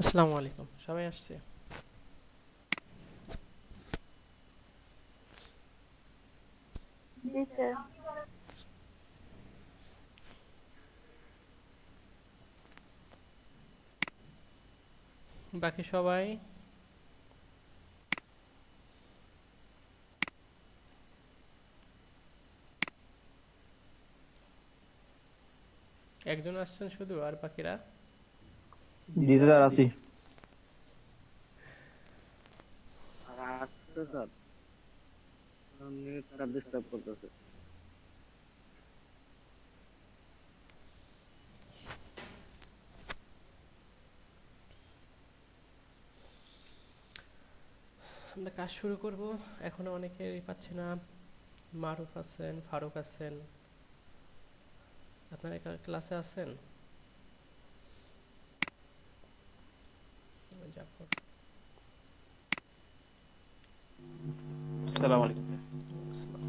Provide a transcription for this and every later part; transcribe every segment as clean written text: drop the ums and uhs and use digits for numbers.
আসসালামু আলাইকুম, সবাই আসছে? জি স্যার। বাকি সবাই? একজন আসছেন শুধু, আর বাকিরা? জি স্যার আছি। আসছে স্যার, নেটটা ডিস্টার্ব করতেছে। আমরা কাজ শুরু করব। এখনো অনেকেই পাচ্ছি না। মারুফ আছেন, ফারুক আছেন, আপনারা ক্লাসে আছেন? জাফর। আসসালামু আলাইকুম স্যার। আসসালাম।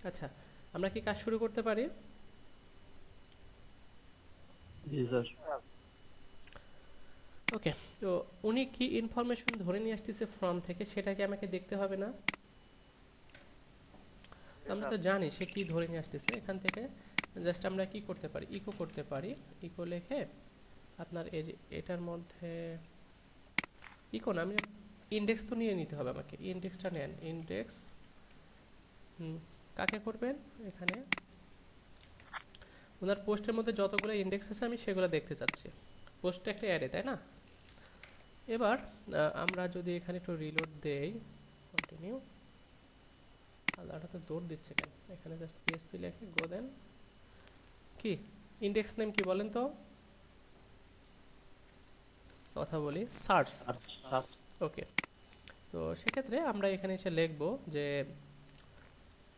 আচ্ছা, আমরা কি কাজ শুরু করতে পারি? জি স্যার। ওকে। তো উনি কি ইনফরমেশন ধরে নিয়ে আসতেছে ফর্ম থেকে, সেটা কি আমাকে দেখতে হবে না? তো আমরা তো জানি সে কি ধরে নিয়ে আসতেছে। এখান থেকে জাস্ট আমরা কি করতে পারি, ইকো করতে পারি। ইকো লিখে আপনার এই যে এটার মধ্যে ইকো না, আমি ইন্ডেক্স তো নিয়ে নিতে হবে আমাকে। ইন্ডেক্সটা নেন, ইন্ডেক্স। কাকে করবেন? এখানে ওনার পোস্টের মধ্যে যতগুলো ইন্ডেক্স আছে আমি সেগুলো দেখতে চাচ্ছি। পোস্টটা একটা অ্যারে, তাই না? এবার আমরা যদি এখানে একটু রিলোড দেই, কন্টিনিউ। আলাদা তো দৌড় দিচ্ছে কেন? এখানে জাস্ট পিএসপি লিখে গো দেন। কি ইন্ডেক্স নেম কি বলেন তো? কথা বলি, সার্চ। ওকে। তো সেক্ষেত্রে আমরা এখানে এসে লিখবো যে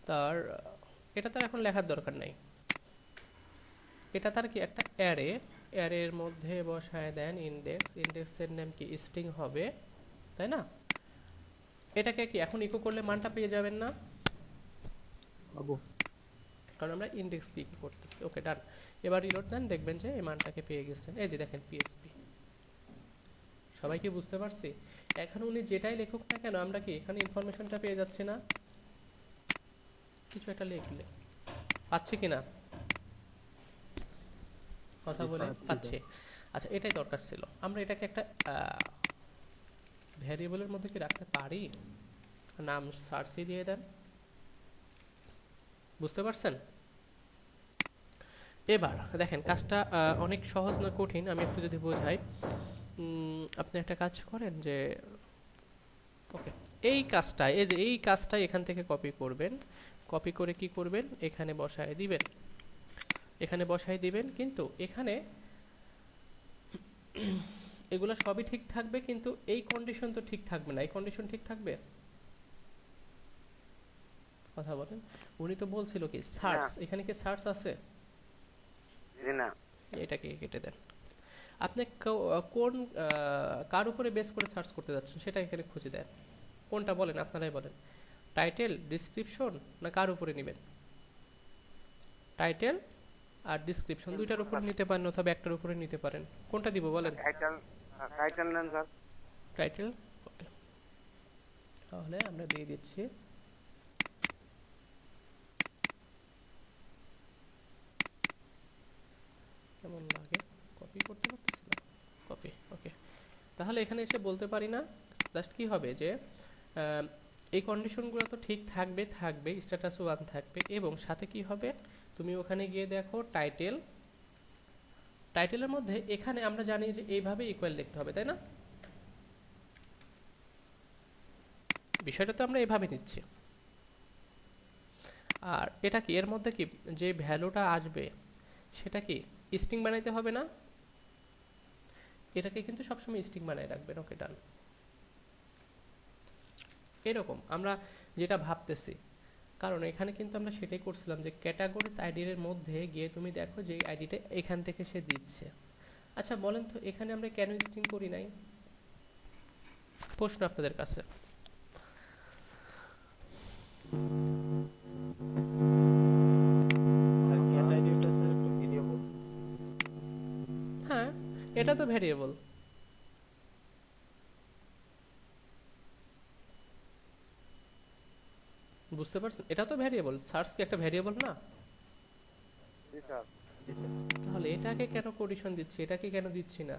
তার, এটা তার এখন লেখার দরকার নাই। এটা তার কি একটা অ্যারে, অ্যারের মধ্যে বসায় দেন ইন্ডেক্স। ইন্ডেক্সের নাম কি স্ট্রিং হবে, তাই না? এটাকে কি এখন ইকো করলে মানটা পেয়ে যাবেন না? বাবু কারণ আমরা ইন্ডেক্স কি করতেছি। ওকে, ডান। এবার রিলোড দেন, দেখবেন যে এই মানটাকে পেয়ে গেছেন। এই যে দেখেন পিএসপি। সবাই কি বুঝতে পারছি? এখন উনি যেটাই লেখুক না কেন, আমরা কি এখানে ইনফরমেশনটা পেয়ে যাচ্ছি না? কিছু একটা লিখলে পাচ্ছি কিনা? কথা বলে পাচ্ছে। আচ্ছা, এটাই দরকার ছিল। আমরা এটাকে একটা ভ্যারিয়েবলের মধ্যে কি রাখতে পারি? নাম সার্চই দিয়ে দেন। বুঝতে পারছেন? এবার দেখেন কাজটা অনেক সহজ না কঠিন, আমি একটু যদি বোঝাই। আপনি একটা কাজ করেন যে, ওকে, এই কাজটা, এই যে এই কাজটা এখান থেকে কপি করবেন। কপি করে কি করবেন, এখানে বসায় দিবেন। এখানে বসায় দিবেন, কিন্তু এখানে এগুলো সবই ঠিক থাকবে, কিন্তু এই কন্ডিশন তো ঠিক থাকবে না। এই কন্ডিশন ঠিক থাকবে? কথা বলেন। উনি তো বলছিল কি সার্চ, না, এখানে কি সার্চ আছে? জি না। এটাকে কেটে দেন। আপনি কোন কার উপরে বেস করে সার্চ করতে যাচ্ছেন সেটা এখানে খুঁজে দেন। কোনটা বলেন, আপনারাই বলেন। টাইটেল, ডিসক্রিপশন, না কার উপরে নেবেন? টাইটেল আর ডিসক্রিপশন দুইটার উপরে নিতে পারেন, অথবা একটার উপরে নিতে পারেন। কোনটা দিব বলেন? টাইটেল, টাইটেল নেন স্যার। টাইটেল। ওকে, তাহলে আমরা দিয়ে দিচ্ছি। কেমন লাগে, কপি করতে পারতেছি না। কপি, ওকে। তাহলে এখানে এসে বলতে পারি না, জাস্ট কি হবে যে এই কন্ডিশনগুলো তো ঠিক থাকবে, থাকবে স্ট্যাটাস 1 থাকবে, এবং সাথে কি হবে, তুমি ওখানে গিয়ে দেখো টাইটেল। টাইটেলের মধ্যে এখানে আমরা জানি যে এইভাবে ইকুয়াল লিখতে হবে, তাই না? বিষয়টা তো আমরা এভাবে নিচ্ছি। আর এটা কি, এর মধ্যে কি যে ভ্যালুটা আসবে সেটা কি স্ট্রিং বানাইতে হবে না? এটাকে কিন্তু সবসময় স্ট্রিং বানাই রাখবেন। ওকে, ডান। এরকম আমরা যেটা ভাবতেছি, কারণ এখানে কিন্তু আমরা সেটাই করছিলাম যে ক্যাটাগরিজ আইডির মধ্যে গিয়ে তুমি দেখো যে আইডিটা এখান থেকে সে দিচ্ছে। আচ্ছা বলেন তো, এখানে আমরা কেন স্ট্রিং করি নাই? প্রশ্ন আপনাদের কাছে। এটা তো ভ্যারিয়েবল। বুঝতে পারছেন, এটা তো ভ্যারিয়েবল, সার্চ কি একটা ভ্যারিয়েবল না? জি স্যার। তাহলে এটাকে কেন কন্ডিশন দিচ্ছি, এটাকে কেন দিচ্ছি না?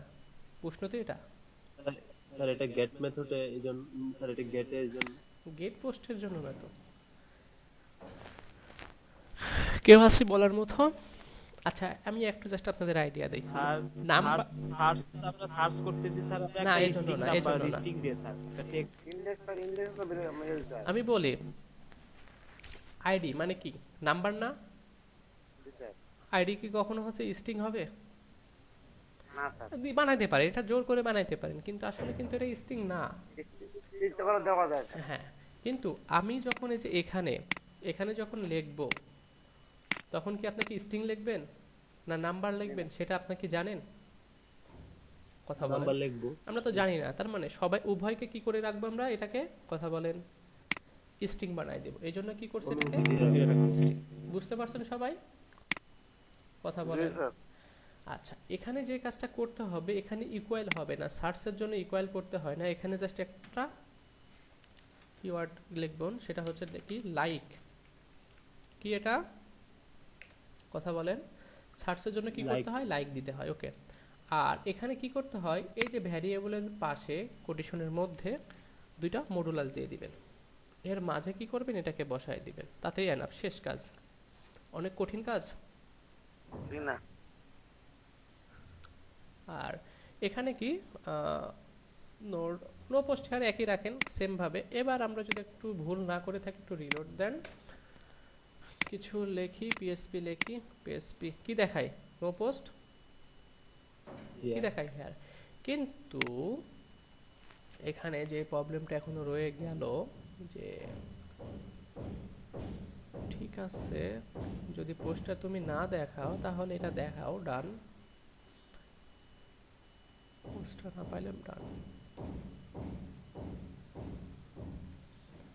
প্রশ্ন তো এটা। স্যার এটা গেট মেথডে এইজন, স্যার এটা গেটে এইজন। গেট পোস্টের জন্য না তো। কেউ আছে বলার মতো? আচ্ছা আমি একটু জাস্ট আপনাদের আইডিয়া দিই। স্যার নাম্বার সার্চ আমরা সার্চ করতেছি স্যার, আমরা না, একটা এই জন্য স্ট্রিং না, এই নাম্বার জন্য না। স্ট্রিং দিয়ে স্যার একটা টেক্সট। ইন্ডেক্স স্যার, ইন্ডেক্স তো মেল স্যার। আমি বলি আইডি মানে কি, নাম্বার না? জি স্যার। আইডি কি কখনো হচ্ছে স্ট্রিং হবে? না স্যার, বানাইতে পারে, এটা জোর করে বানাইতে পারেন, কিন্তু আসলে কিন্তু এটা স্ট্রিং না। ইচ্ছা করে দেওয়া যায় স্যার। হ্যাঁ, কিন্তু আমি যখন এই যে এখানে এখানে যখন লিখব, তখন কি আপনি কি স্ট্রিং লিখবেন না নাম্বার লিখবেন সেটা আপনি কি জানেন? কথা বলেন। নাম্বার লিখবো। আমরা তো জানি না, তার মানে সবাই উভয়কে কি করে রাখবো আমরা, এটাকে কথা বলেন স্ট্রিং বানাই দেব। এই জন্য কি করছে এটাকে string। বুঝতে পারছেন সবাই? কথা জি বলেন। স্যার। আচ্ছা, এখানে যে কাজটা করতে হবে, এখানে ইকুয়াল হবে না, সার্চের জন্য ইকুয়াল করতে হয় না, এখানে জাস্ট একটা কিওয়ার্ড লিখবেন, সেটা হচ্ছে কি লাইক। কি এটা? কথা বলেন। সার্চের জন্য কি করতে হয়? লাইক দিতে হয়। ওকে। আর এখানে কি করতে হয়, এই যে ভ্যারিয়েবলের পাশে কোটেশনের মধ্যে দুইটা মডুলাস দিয়ে দিবেন, এর মাঝে কি করবেন, এটাকে বসায় দিবেন, তাতেই এনাফ, শেষ কাজ। অনেক কঠিন কাজ? জি না। আর এখানে কি নোড নো পোস্ট হেয়ার একই রাখেন সেম ভাবে। এবার আমরা যদি একটু ভুল না করে থাকি একটু রিলোড দেন, কিছু লেখি, পিএসপি লেখি, পিএসপি কি দেখায়, নো পোস্ট কি দেখায় হেয়ার। কিন্তু এখানে যে প্রবলেমটা এখনো রয়ে গেল, যে ঠিক আছে যদি পোস্টটা তুমি না দেখাও তাহলে এটা দেখাও, ডান। পোস্টটা না পাইলে ডান।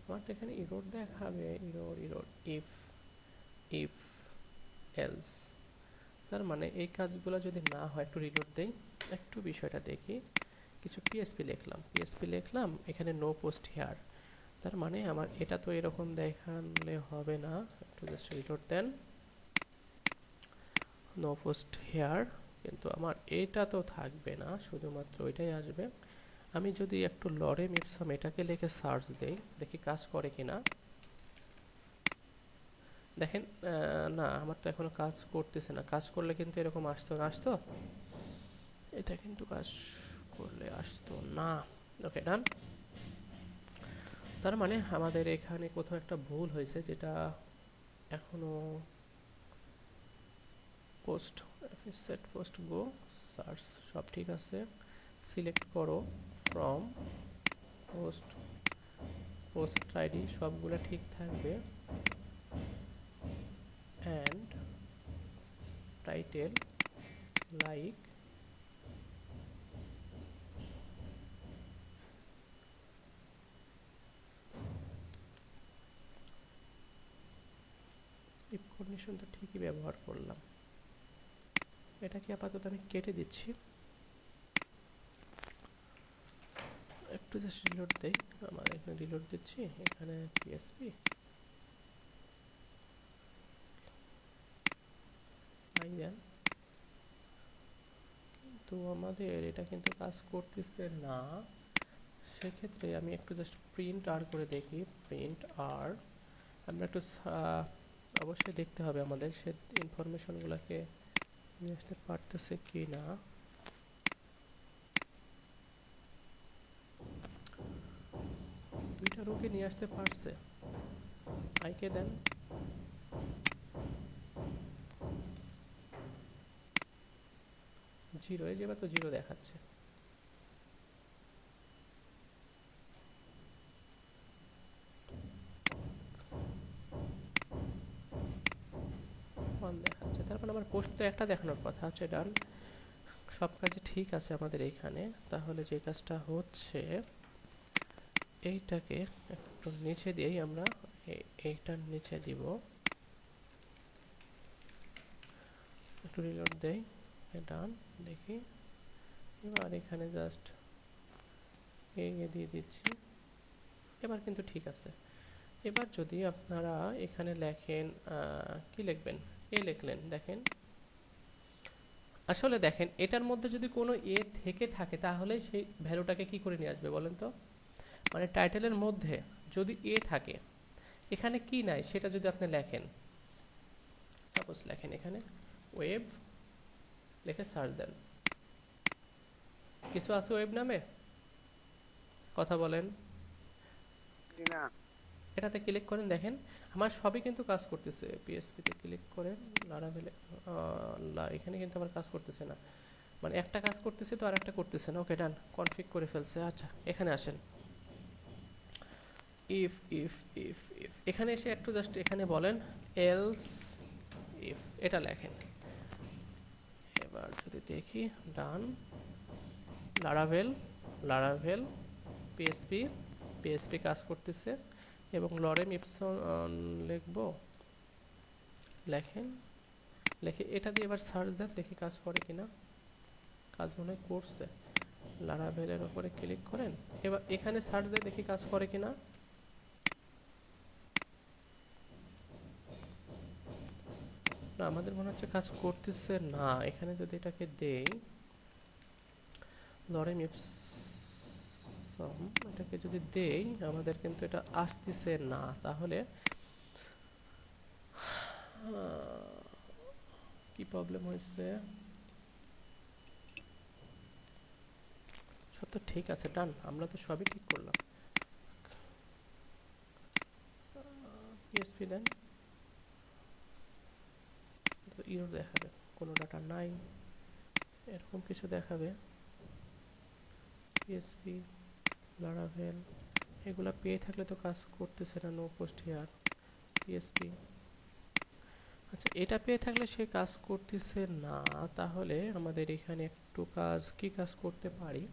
আমার তো এখানে ইরোর দেখাবে, error error if if else. তার মানে এই কাজগুলো যদি না হয়, একটু রিলোড দেই, একটু বিষয়টা দেখি। কিছু পিএসপি লিখলাম, এখানে নো পোস্ট হেয়ার, তার মানে আমার এটা তো এরকম দেখালে হবে না। একটু জাস্ট রিলোড দেন, নো পোস্ট হেয়ার, কিন্তু আমার এটা তো থাকবে না, শুধুমাত্র ওইটাই আসবে। আমি যদি একটু লরেম ইপসাম এটাকে লিখে সার্চ দেই, দেখি কাজ করে কিনা। দেখেন না, আমার তো এখনো কাজ করতেছে না। কাজ করলে কিন্তু এরকম আসতো, এটা কিন্তু কাজ করলে আসতো না। ওকে, ডান। তার মানে আমাদের এখানে কোথাও একটা ভুল হয়েছে, যেটা এখনো পোস্ট সেট পোস্ট গো সার্চ সব ঠিক আছে। সিলেক্ট করো ফ্রম পোস্ট, পোস্ট আইডি সবগুলো ঠিক থাকবে, and title like if condition তো ঠিকই ব্যবহার করলাম। এটাকে আপাতত আমি কেটে দিচ্ছি, একটু জাস্ট রিলোড দেই। আমার এখানে রিলোড দিচ্ছি, এখানে পিএসপি আই দেন, কিন্তু আমাদের এটা কিন্তু কাজ করতেছে না। সেক্ষেত্রে আমি একটু জাস্ট প্রিন্ট আর করে দেখি, প্রিন্ট আর। আমরা একটু অবশ্যই দেখতে হবে আমাদের সে ইনফরমেশনগুলোকে নিয়ে আসতে পারতেছে কি না। দুইটা রোকে নিয়ে আসতে পারছে, আইকে দেন। জিরো, এই যে এবার তো জিরো দেখাচ্ছে। ওয়ান দেখাচ্ছে, তারপর আমার পোস্ট তো একটা দেখানোর কথা হচ্ছে, ডান। সব কাজে ঠিক আছে আমাদের এইখানে। তাহলে যে কাজটা হচ্ছে, এইটাকে একটু নিচে দিয়েই আমরা এইটার নিচে দিব, একটু রিলোড দেই, ডান। দেখি এবার এখানে জাস্ট দিয়ে দিচ্ছি, এবার কিন্তু ঠিক আছে। এবার যদি আপনারা এখানে লেখেন কি লিখবেন, লিখলেন, দেখেন আসলে দেখেন এটার মধ্যে যদি কোনো থেকে থাকে তাহলে সেই ভ্যালুটাকে কি করে নিয়ে আসবে বলেন তো। মানে টাইটেলের মধ্যে যদি থাকে, এখানে কি নাই সেটা যদি আপনি লেখেন, সাপোজ লেখেন এখানে ওয়েব, লিখে সার্চ দেন, কিছু আছে ওয়েব নামে, কথা বলেন। না এটাতে ক্লিক করেন, দেখেন আমার সবই কিন্তু কাজ করতেছে। পিএসপিতে ক্লিক করেন, লারাভেলে এখানে কিন্তু আমার কাজ করতেছে না, মানে একটা কাজ করতেছে তো আর একটা করতেছে না। ওকে ডান, কনফিগ করে ফেলছে। আচ্ছা এখানে আসেন, ইফ ইফ ইফ ইফ এখানে এসে একটু জাস্ট এখানে বলেন এলস ইফ, এটা লেখেন। এবার যদি দেখি ডান, লারাভেল পিএসপি, পিএসপি কাজ করতেছে এবং লরেম ইপসন লিখব, লেখেন, লিখে এটা দিয়ে এবার সার্চ দেন, দেখি কাজ করে কিনা। কাজ মনে হয় করছে। লারাভেলের উপরে ক্লিক করেন, এবার এখানে সার্চ দিয়ে দেখি কাজ করে কিনা। না, আমাদের মনে হচ্ছে কাজ করতেছে না। এখানে যদি এটাকে দেই লরেম ইপসম, এটাকে যদি দেই, আমাদের কিন্তু এটা আসতেছে না। তাহলে কি প্রবলেম হয়েছে? সব তো ঠিক আছে, ডান, আমরা তো সবই ঠিক করলাম। পিএসপি দেন, ইরর দেখাবে, কোনো ডাটা নাই, এরকম কিছু দেখাবে। পিএসপি, লারাভেল এগুলা পেয়ে থাকলে তো কাজ করতেছে না। No post here, PSP. আচ্ছা, এটা পেয়ে থাকলে সে কাজ করতেছে না, তাহলে আমাদের এখানে একটু কাজ, কি কাজ করতে পারি?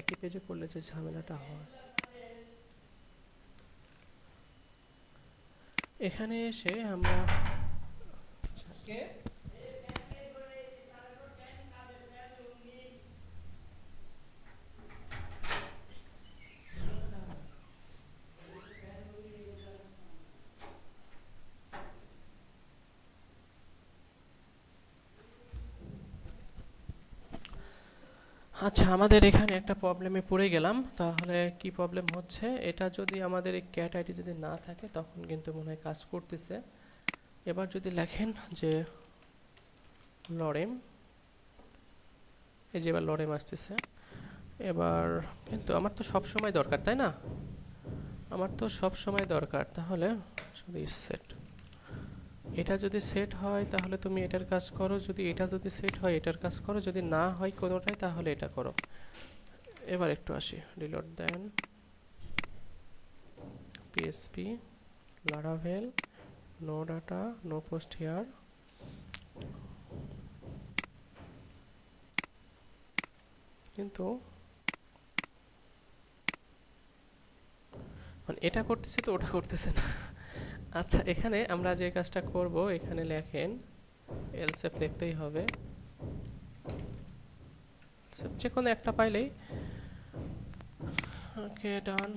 একই পেজে করলে যে ঝামেলাটা হয়, এখানে এসে আমরা আচ্ছা, আমাদের এখানে একটা প্রবলেমে পড়ে গেলাম। তাহলে কি প্রবলেম হচ্ছে, এটা যদি আমাদের এই ক্যাট আইডি যদি না থাকে তখন কিন্তু মনে হয় কাজ করতেছে। এবার যদি লেখেন যে লরেম, এই যে এবার লরেম আসতেছে। এবার কিন্তু আমার তো সব সময় দরকার, তাই না? আমার তো সব সময় দরকার। তাহলে যদি সেট, এটা যদি সেট হয় তাহলে তুমি এটার কাজ করো, যদি এটা যদি সেট হয় এটার কাজ করো, যদি না হয় কোনোটাই তাহলে এটা করো। এবার একটু আসি, রিলোড দেন, PSP, Laravel, no data, no post here. কিন্তু মানে এটা করতেছে তো ওটা করতেছে না। আচ্ছা, এখানে আমরা যে কাজটা করব, এখানে লেখেন এলসেফ লিখতেই হবে, যে কোনো একটা পাইলেই। ওকে ডান,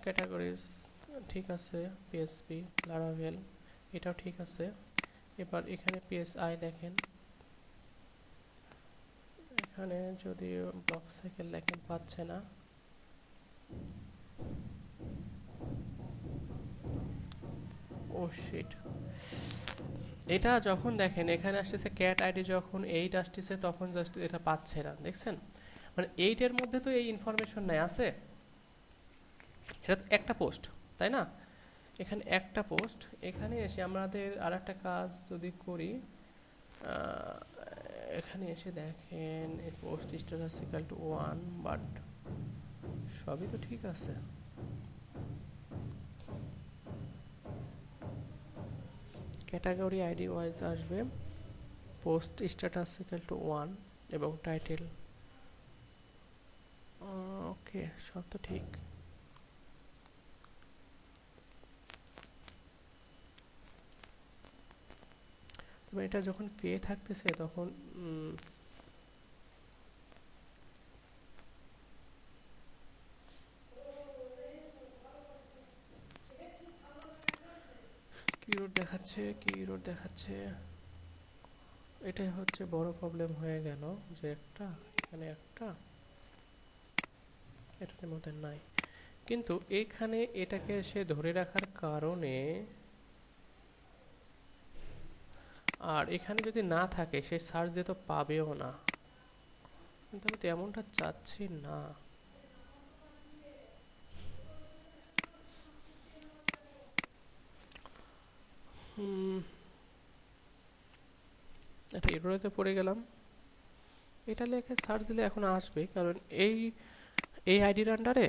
ক্যাটাগরিজ ঠিক আছে, পিএসপি, লারাভেল এটাও ঠিক আছে। এবার এখানে পিএসআই লেখেন, এখানে যদি ব্লক সাইকেল লেখেন পাচ্ছে না। ও শিট, এটা যখন দেখেন এখানে আসতেছে ক্যাট আইডি, যখন 8 আসতেছে তখন জাস্ট এটা পাচ্ছে না, দেখছেন? মানে 8 এর মধ্যে তো এই ইনফরমেশন নাই, আছে? এটা তো একটা পোস্ট, তাই না? এখানে একটা পোস্ট। এখানে এসে আমাদের আর একটা কাজ যদি করি, এখানে এসে দেখেন এই post status equal to 1, but সবই তো ঠিক আছে। ক্যাটাগরি আইডি ওয়াইজ আসবে, পোস্ট স্ট্যাটাস ইকুয়াল টু 1 এবং টাইটেল। ওকে, সব তো ঠিক। এবার এটা যখন পেয়ে থাকতেছে তখন কি রোড দেখাচ্ছে, কি রোড দেখাচ্ছে, এটাই হচ্ছে বড় প্রবলেম হয়ে গেল যে একটা এখানে একটা এটার মধ্যে নাই, কিন্তু এইখানে এটাকে সে ধরে রাখার কারণে আর এখানে যদি না থাকে সে সার্চ দিয়ে তো পাবেও না, কিন্তু আমি তো এমনটা চাচ্ছি না। একটা এররেতে পড়ে গেলাম। এটা লিখে সার্চ দিলে এখন আসবে, কারণ এই এই আইডির আন্ডারে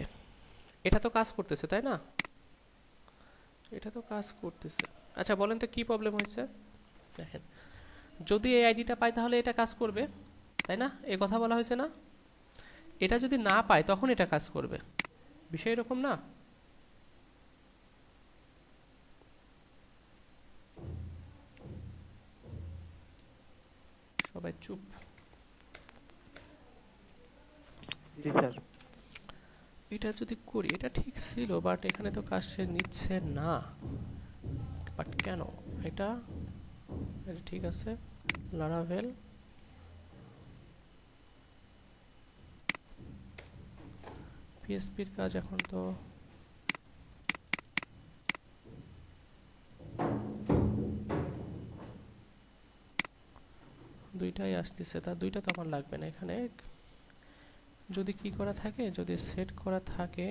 এটা তো কাজ করতেছে, তাই না? এটা তো কাজ করতেছে। আচ্ছা বলেন তো কি প্রবলেম হয়েছে? দেখেন, যদি এই আইডিটা পাই তাহলে এটা কাজ করবে, তাই না? এই কথা বলা হয়েছে না? এটা যদি না পায় তখন এটা কাজ করবে, বিষয় এরকম না? সবাই চুপ। জি স্যার। এটা যদি করি, এটা ঠিক ছিল, বাট এখানে তো কাজ সে নিচ্ছে না। বাট কেন? এটা এটা ঠিক আছে, লারাভেল পিএসপির কাজ এখন তো দুইটাই আসতেছে, তার দুইটা তো আমার লাগবে না এখানে। যদি কি করা থাকে, যদি সেট করা থাকে,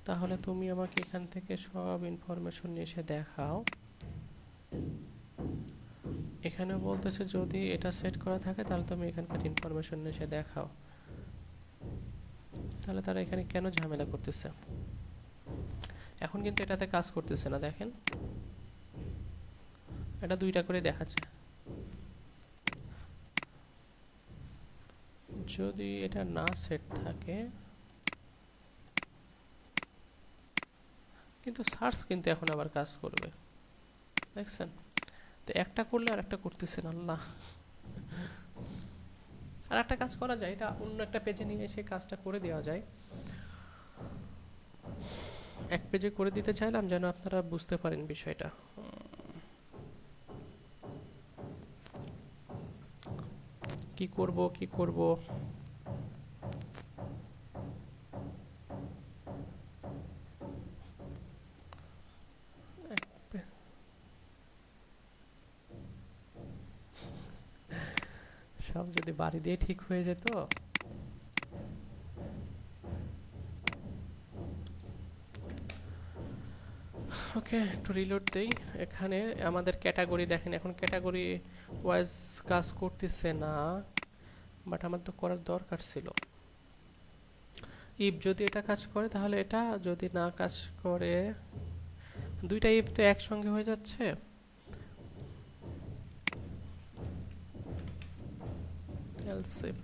তাহলে তুমি আমাকে এখান থেকে সব ইনফরমেশন নিয়ে এসে দেখাও। এখানে বলতেছে যদি এটা সেট করা থাকে তাহলে তুমি এখানকার ইনফরমেশন নিয়ে এসে দেখাও। তাহলে তারা এখানে কেন ঝামেলা করতেছে? এখন কিন্তু এটাতে কাজ করতেছে না, দেখেন এটা দুইটা করে দেখাচ্ছে। যদি এটা না সেট থাকে, কিন্তু সার্চ কিন্তু এখন আবার কাজ করবে, দেখছেন? তো একটা করলে আর একটা করতেছেন, আল্লাহ। আর একটা কাজ করা যায়, এটা অন্য একটা পেজে নিয়ে এসে কাজটা করে দেওয়া যায়। এক পেজে করে দিতে চাইলাম যেন আপনারা বুঝতে পারেন বিষয়টা। কি করব কি করব, সব যদি বাড়ি দিয়ে ঠিক হয়ে যেত। ওকে, একটু রিলোড দেই। এখানে আমাদের ক্যাটাগরি দেখেন, এখন ক্যাটাগরি ওয়াইজ কাজ করতেছে না, বাট আমার তো করার দরকার ছিল। ইফ যদি এটা কাজ করে তাহলে এটা, যদি না কাজ করে, দুইটা ইফ তো একসঙ্গে হয়ে যাচ্ছে। এলস ইফ,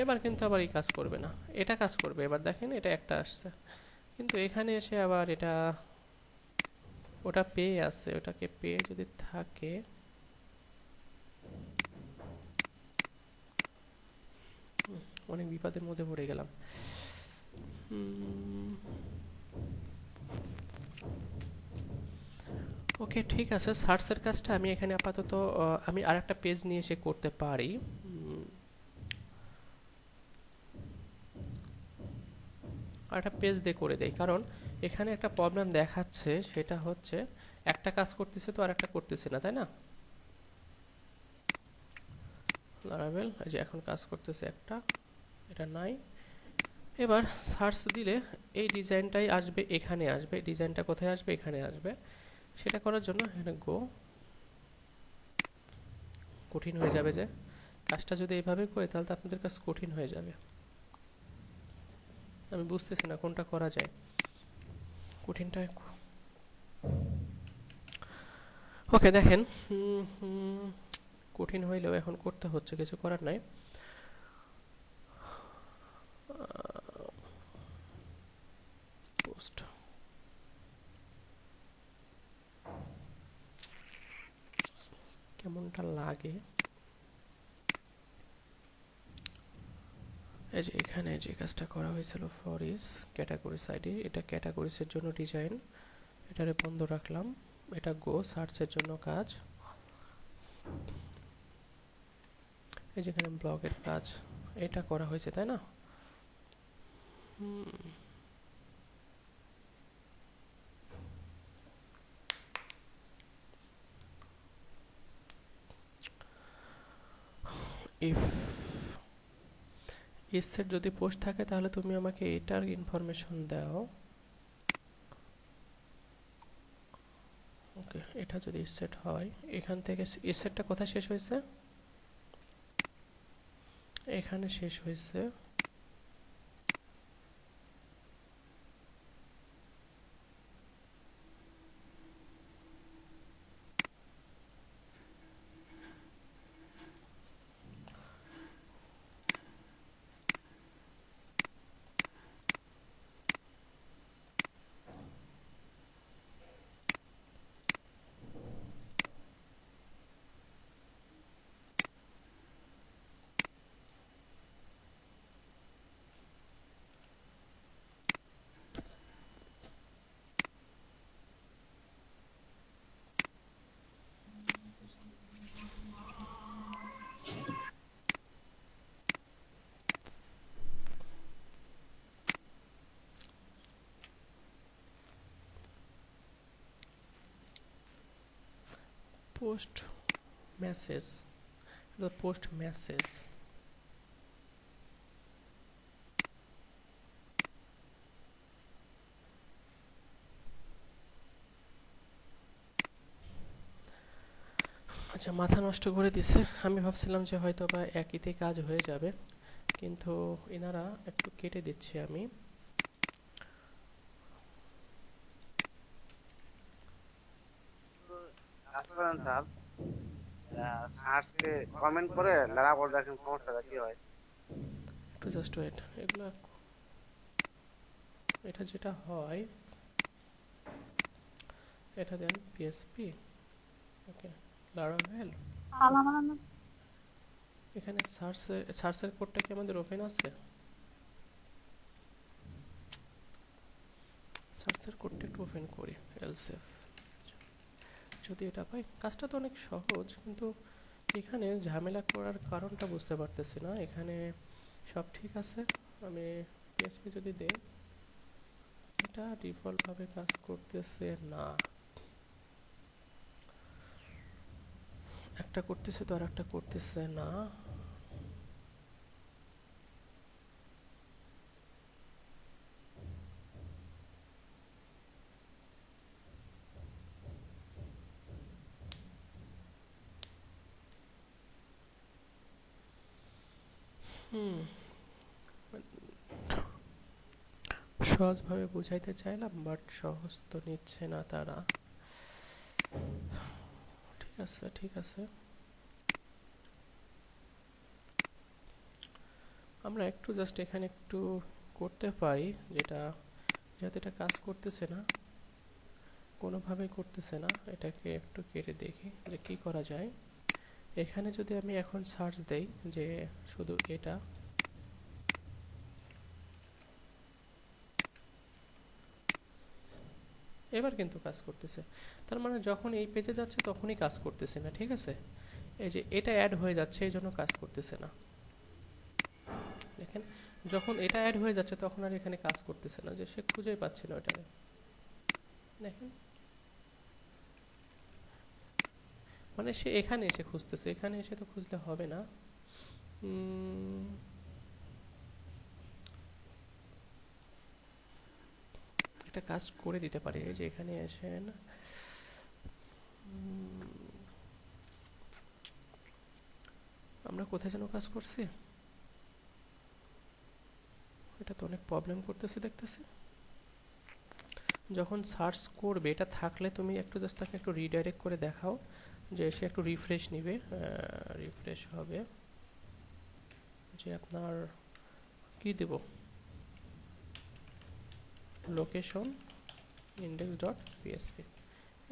এবার কিন্তু আবার এই কাজ করবে না, এটা কাজ করবে। এবার দেখেন এটা একটা আসছে, কিন্তু এখানে এসে আবার এটা ওটা পেয়ে আছে, ওটাকে পেয়ে যদি থাকে, অনেক বিপদের মধ্যে পড়ে গেলাম। ওকে ঠিক আছে, সার্চের কাজটা আমি এখানে আপাতত আমি আরেকটা পেজ নিয়ে এসে করতে পারি। আরেকটা পেজ দিয়ে করে দেই, কারণ এখানে একটা প্রবলেম দেখাচ্ছে, সেটা হচ্ছে একটা কাজ করতেছে তো আরেকটা করতেছে না, তাই না? লারাভেল এই যে এখন কাজ করতেছে একটা, এটা নাই। এবার সার্চ দিলে এই ডিজাইনটাই আসবে, এখানে আসবে। ডিজাইনটা কোথায় আসবে? এখানে আসবে। সেটা করার জন্য এখানে গো, কঠিন হয়ে যাবে যে কাজটা যদি এইভাবে করি তাহলে তো আপনাদের কাছে কঠিন হয়ে যাবে। আমি বুঝতেছি না কোনটা করা যায়, কঠিনটা। ওকে দেখেন, কঠিন হইলেও এখন করতে হচ্ছে, কিছু করার নাই। পোস্ট কেমনটা লাগে। এই যে এখানে যে কাজটা করা হয়েছিল ফর ইস ক্যাটাগরিজ আইডি, এটা ক্যাটাগরিজের জন্য ডিজাইন, এটারে বন্ধ রাখলাম। এটা গো সার্চের জন্য কাজ, এই যেখানে ব্লগের কাজ এটা করা হয়েছে, তাই না? ইফ ইসের যদি পোস্ট থাকে তাহলে তুমি আমাকে এটার ইনফরমেশন দাও। ওকে, এটা যদি ইসেট হয়, এখান থেকে ইসেটটা কোথায় শেষ হয়েছে? এখানে শেষ হয়েছে। Post message, post message. আচ্ছা, মাথা নষ্ট করে দিছে। আমি ভাবছিলাম যে হয়তো বা একইতে কাজ হয়ে যাবে, কিন্তু এনারা একটু কেটে দিচ্ছে। আমি কাজ করেন স্যার, সার্চকে কমেন্ট করে লড়া করে দেখেন সমস্যাটা কি হয়। একটু জাস্ট ওয়েট, এগুলো এটা যেটা হয়, এটা দেন পিএসপি। ওকে, লারাভেল। এখানে সার্চের কোডটা কি আমাদের ওপেন আছে? সার্চের কোডটা একটু ওপেন করি, এলসেফ। যদি এটা পাই, কাজটা তো অনেক সহজ, কিন্তু এখানে ঝামেলা করার কারণটা বুঝতে পারতেছি না। এখানে সব ঠিক আছে, আমি পিএসপি যদি দেই, এটা ডিফল্টভাবে কাজ করতেছে না। একটা করতেছে তো আর একটা করতেছে না। সহজভাবে বুঝাইতে চাইলাম, বাট সহজ তো নিচ্ছে না তারা। ঠিক আছে, ঠিক আছে, আমরা একটু জাস্ট এখানে একটু করতে পারি, যেটা যেহেতু এটা কাজ করতেছে না, কোনোভাবেই করতেছে না, এটাকে একটু কেটে দেখি যে কি করা যায়। এখানে যদি আমি এখন সার্চ দেই যে শুধু এটা, এবার কিন্তু কাজ করতেছে। তার মানে যখন এই পেজে যাচ্ছে তখনই কাজ করতেছে না, ঠিক আছে? এই যে এটা অ্যাড হয়ে যাচ্ছে, এই জন্য কাজ করতেছে না। দেখেন, যখন এটা অ্যাড হয়ে যাচ্ছে তখন আর এখানে কাজ করতেছে না, যে সে খুঁজেই পাচ্ছে না ওটাকে। দেখেন, মানে সে এখানে এসে খুঁজতেছে, এখানে এসে তো খুঁজলে হবে না। একটা কাজ করে দিতে পারি, এই যে এখানে আসেন, আমরা কোথায় যেন কাজ করছি, এটা তো অনেক প্রবলেম করতেছে দেখতেছি। যখন সার্চ করবে, এটা থাকলে তুমি একটু জাস্ট তাকে একটু রিডাইরেক্ট করে দেখাও, যে সে একটু রিফ্রেশ নিবে। রিফ্রেশ হবে যে আপনার কি দেব, লোকেশন index.php,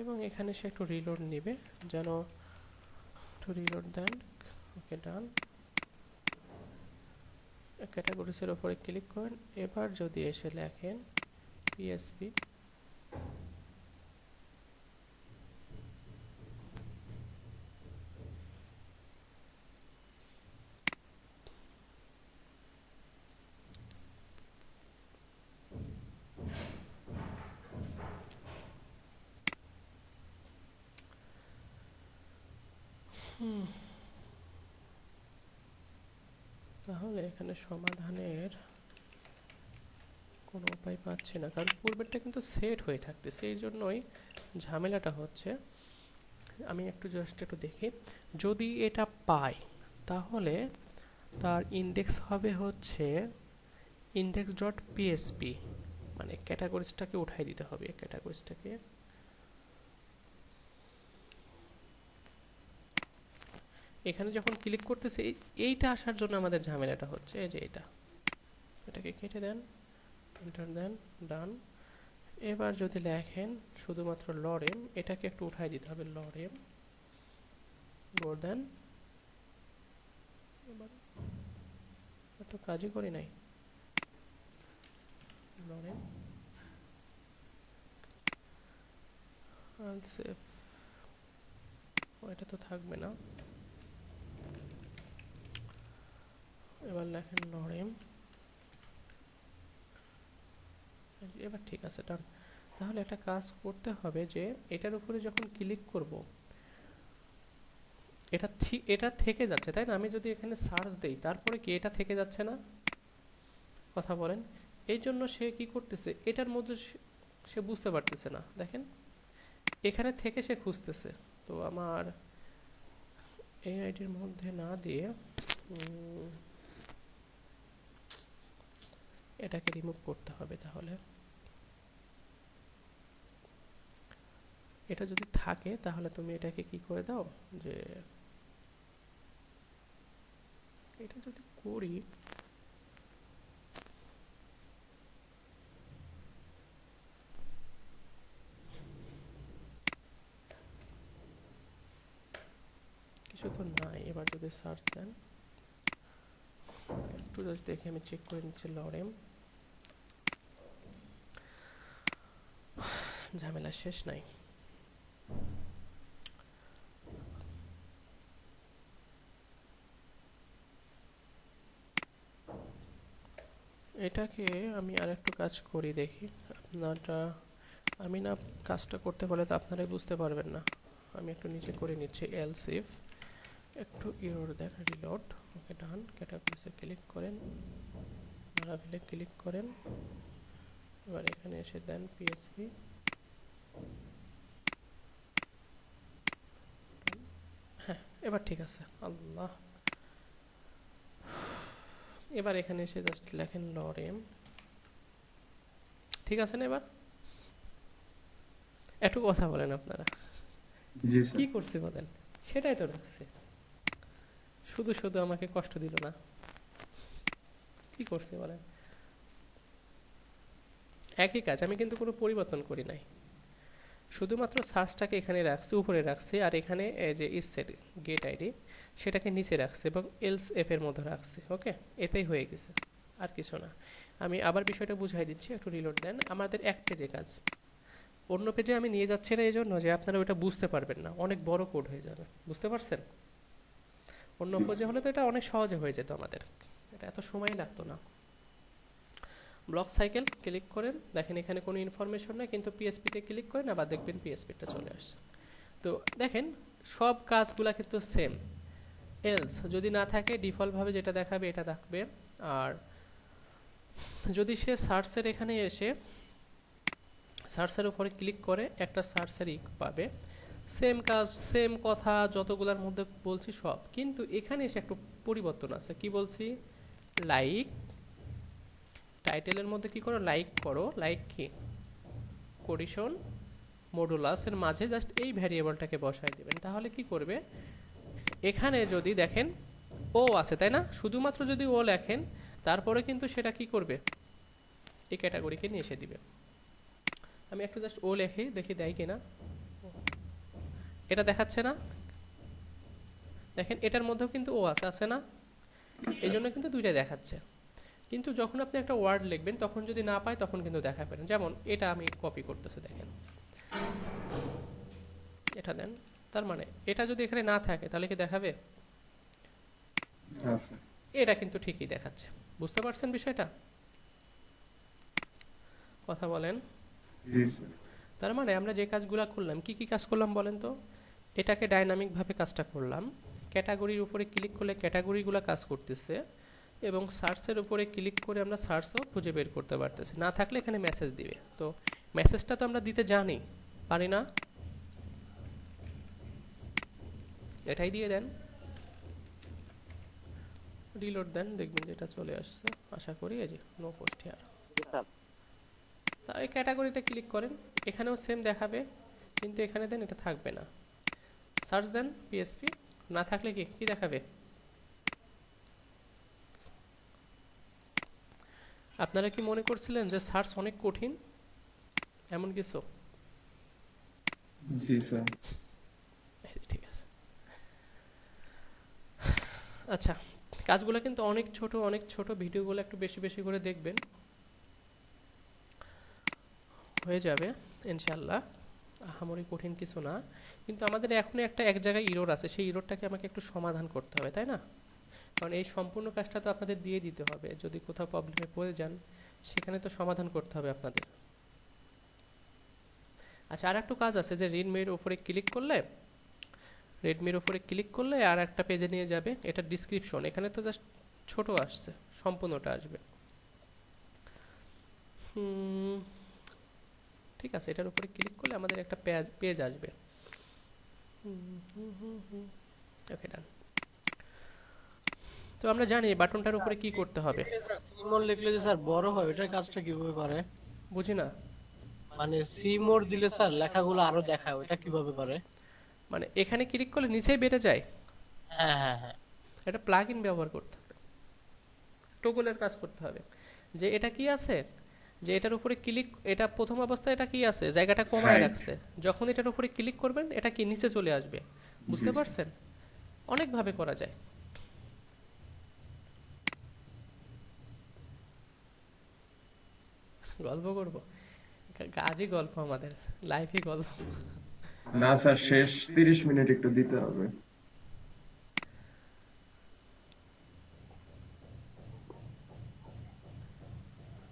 এবং এখানে সে একটু রিলোড নেবে যেন একটু রিলোড দেন। ওকে, ডান। ক্যাটাগরিজের উপরে ক্লিক করেন। এবার যদি এসে লেখেন পিএসপি, তাহলে এখানে সমাধানের কোনো উপায় পাচ্ছি না, কারণ পূর্বেরটা কিন্তু সেট হয়ে থাকতেছে, এই জন্যই ঝামেলাটা হচ্ছে। আমি একটু জাস্ট একটু দেখি, যদি এটা পাই তাহলে তার ইন্ডেক্স হবে হচ্ছে ইন্ডেক্স ডট পিএসপি, মানে ক্যাটাগরিজটাকে উঠাই দিতে হবে। ক্যাটাগরিজটাকে এখানে যখন ক্লিক করতেছে এইটা আসার জন্য আমাদের ঝামেলাটা হচ্ছে, এই যে এটাকে কেটে দেন, এন্টার দেন, ডান। এবার যদি লেখেন শুধুমাত্র লরেম, এটাকে একটু উঠাই দিতে হবে, লরেম, গোর দেন। এবার এত কাজই করি নাই, লরেম সেভ, এটা তো থাকবে না। এবার লেখেন লরেম, এবার ঠিক আছে, ডান। তাহলে একটা কাজ করতে হবে যে এটার উপরে যখন ক্লিক করব এটা থেকে যাচ্ছে, তাই না? আমি যদি এখানে সার্চ দেই তারপরে কি এটা থেকে যাচ্ছে না? কথা বলেন। এই জন্য সে কি করতেছে, এটার মধ্যে সে বুঝতে পারতেছে না। দেখেন এখানে থেকে সে খুঁজতেছে। তো আমার এই আইডির মধ্যে না দিয়ে এটাকে রিমুভ করতে হবে। তাহলে এটা যদি থাকে তাহলে তুমি এটাকে কি করে দাও, যে এটা যদি করি, কিছু তো নাই। এবার যদি সার্চ দেন, একটু জাস্ট দেখে আমি চেক করে নিচ্ছি, লরেম, ঝামেলা শেষ নাই। এটাকে আমি আর একটু কাজ করি, দেখি আপনারা, আমি না কাজটা করতে পারলে তো আপনারাই বুঝতে পারবেন না। আমি একটু নিচে করে নিচ্ছি, এলস ইফ, একটু ইরর দেন, রিলোড। ওকে, ডান। ক্যাটাগরিজে ক্লিক করেন, লারাভেলে ক্লিক করেন। এবার এখানে এসে দেন পিএসপি, হ্যাঁ এবার ঠিক আছে। আল্লাহ, এবার এখানে এসে জাস্ট লেখেন লরেম, ঠিক আছে না? এবার একটু কথা বলেন আপনারা, কি করছে বলেন? সেটাই তো রাখছে, শুধু শুধু আমাকে কষ্ট দিল না। কি করছে বলেন? একই কাজ, আমি কিন্তু কোনো পরিবর্তন করি নাই, শুধুমাত্র সার্চটাকে এখানে রাখছি, উপরে রাখছি, আর এখানে এই যে ইসেট গেট আইডি সেটাকে নিচে রাখছি এবং এলস এফ এর মধ্যে রাখছি। ওকে, এতেই হয়ে গেছে, আর কিছু না। আমি আবার বিষয়টা বুঝাই দিচ্ছি, একটু রিলোড দেন। আমাদের এক পেজে কাজ, অন্য পেজে আমি নিয়ে যাচ্ছি না এই জন্য যে আপনারা ওটা বুঝতে পারবেন না, অনেক বড় কোড হয়ে যাবে, বুঝতে পারছেন? অন্য পেজে হলে তো এটা অনেক সহজে হয়ে যেত আমাদের, এটা এত সময় লাগতো না। ব্লক সাইকেল ক্লিক করেন, দেখেন এখানে কোনো ইনফরমেশন নেই, কিন্তু পিএসপিতে ক্লিক করেন, আবার দেখবেন পিএসপিটা চলে আসছে। তো দেখেন সব কাজগুলা কিন্তু সেম। এলস যদি না থাকে ডিফল্টভাবে যেটা দেখাবে এটা থাকবে, আর যদি সে সার্চের এখানে এসে সার্চের উপরে ক্লিক করে একটা সার্চের পাবে, সেম কাজ সেম কথা যতগুলোর মধ্যে বলছি সব, কিন্তু এখানে এসে একটু পরিবর্তন আছে। কি বলছি? লাইক, টাইটেলের মধ্যে কি করো, লাইক করো, লাইক কি কোডিশন মডুলাসের মাঝে জাস্ট এই ভ্যারিয়েবলটাকে বসায় দেবেন। তাহলে কি করবে, এখানে যদি দেখেন ও আছে, তাই না? শুধুমাত্র যদি ও লেখেন তারপরে কিন্তু সেটা কি করবে, এই ক্যাটাগরিকে নিয়ে এসে দিবে। আমি একটু জাস্ট ও লেখি, দেখি দেয় কিনা। এটা দেখাচ্ছে না? দেখেন এটার মধ্যেও কিন্তু ও আছে, আছে না? এই জন্য কিন্তু দুইটা দেখাচ্ছে। কিন্তু যখন আপনি একটা ওয়ার্ড লিখবেন তখন যদি না পায় তখন কিন্তু দেখাবেন। যেমন এটা আমি কপি করতেছি, দেখেন এটা দেন, তার মানে এটা যদি এখানে না থাকে তাহলে কি দেখাবে? আচ্ছা এটা কিন্তু ঠিকই দেখাচ্ছে। বুঝতে পারছেন বিষয়টা? কথা বলেন। জি স্যার তার মানে আমরা যে কাজগুলো করলাম, কি কি কাজ করলাম বলেন তো? এটাকে ডাইনামিকভাবে কাজটা করলাম, ক্যাটাগরির উপরে ক্লিক করলে ক্যাটাগরিগুলো কাজ করতেছে, এবং সার্চের উপরে ক্লিক করে আমরা সার্চও খুঁজে বের করতে পারতেছি। না থাকলে এখানে মেসেজ দিবে, তো মেসেজটা তো আমরা দিতে জানি, পারি না? এটাই দিয়ে দেন, রিলোড দেন, দেখবেন যে এটা চলে আসছে আশা করি। এই যে নো পোস্ট হিয়ার। জি স্যার। তা এই ক্যাটাগরিতে ক্লিক করেন, এখানেও সেম দেখাবে, কিন্তু এখানে দেন এটা থাকবে না। সার্চ দেন পিএসপি, না থাকলে কি কি দেখাবে? আপনারা কি মনে করছিলেন যে সার্চ অনেক কঠিন? এমন কিছু? জি স্যার ঠিক আছে, আচ্ছা। কাজগুলো কিন্তু অনেক ছোট, অনেক ছোট। ভিডিওগুলো একটু বেশি বেশি করে দেখবেন, হয়ে যাবে ইনশাল্লাহ। আহামরি কঠিন কিছু না, কিন্তু আমাদের এখনই একটা এক জায়গায় ইরোর আছে, সেই ইরোরটাকে আমাকে একটু সমাধান করতে হবে, তাই না? কারণ এই সম্পূর্ণ কাজটা তো আপনাদের দিয়ে দিতে হবে। যদি কোথাও প্রবলেমে পড়ে যান সেখানে তো সমাধান করতে হবে আপনাদের। আচ্ছা, আর একটু কাজ আছে যে রিডমির উপরে ক্লিক করলে, রেডমির উপরে ক্লিক করলে আর একটা পেজে নিয়ে যাবে। এটা ডিসক্রিপশন, এখানে তো জাস্ট ছোট আসছে, সম্পূর্ণটা আসবে। ঠিক আছে, এটার উপরে ক্লিক করলে আমাদের একটা পেজ আসবে। ওকে, ডান। তো আমরা জানি বাটনটার উপরে কি করতে হবে। সিমোর লিখলে যে স্যার বড় হয়, এটার কাজটা কিভাবে করে? বুঝি না। মানে সিমোর দিলে স্যার লেখাগুলো আরো দেখায়, ওটা কিভাবে করে? মানে এখানে ক্লিক করলে নিচেই বেড়ে যায়। হ্যাঁ হ্যাঁ হ্যাঁ। এটা প্লাগ ইন ব্যবহার করতে হবে, টগলের কাজ করতে হবে। যে এটা কি আছে, যে এটার উপরে ক্লিক, এটা প্রথম অবস্থায় এটা কি আছে, জায়গাটা কমায় Height। রাখছে। যখন এটার উপরে ক্লিক করবেন এটা কি নিচে চলে আসবে। বুঝতে জি। পারছেন? অনেকভাবে করা যায়। গল্প করব? কাজই গল্প, আমাদের লাইফই গল্প। না স্যার, শেষ 30 মিনিট একটু দিতে হবে।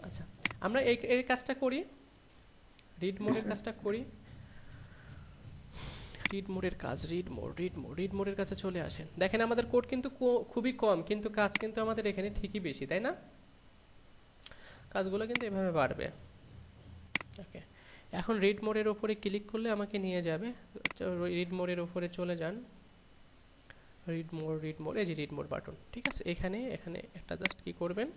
আচ্ছা, আমরা এই এই কাজটা করি, রিড মোডের কাজটা করি। রিড মোডের কাজ, রিড মোডের কাছে চলে আসেন। দেখেন আমাদের কোড কিন্তু খুবই কম, কিন্তু কাজ কিন্তু আমাদের এখানে ঠিকই বেশি, তাই না? কাজগুলো কিন্তু এভাবে বাড়বে। ওকে, এখন রিড মোডের উপরে ক্লিক করলে আমাকে নিয়ে যাবে। রিড মোডের উপরে চলে যান, রিড মোড, এই যে রিড মোড বাটন। ঠিক আছে, এখানে এখানে একটা জাস্ট কি করবেন,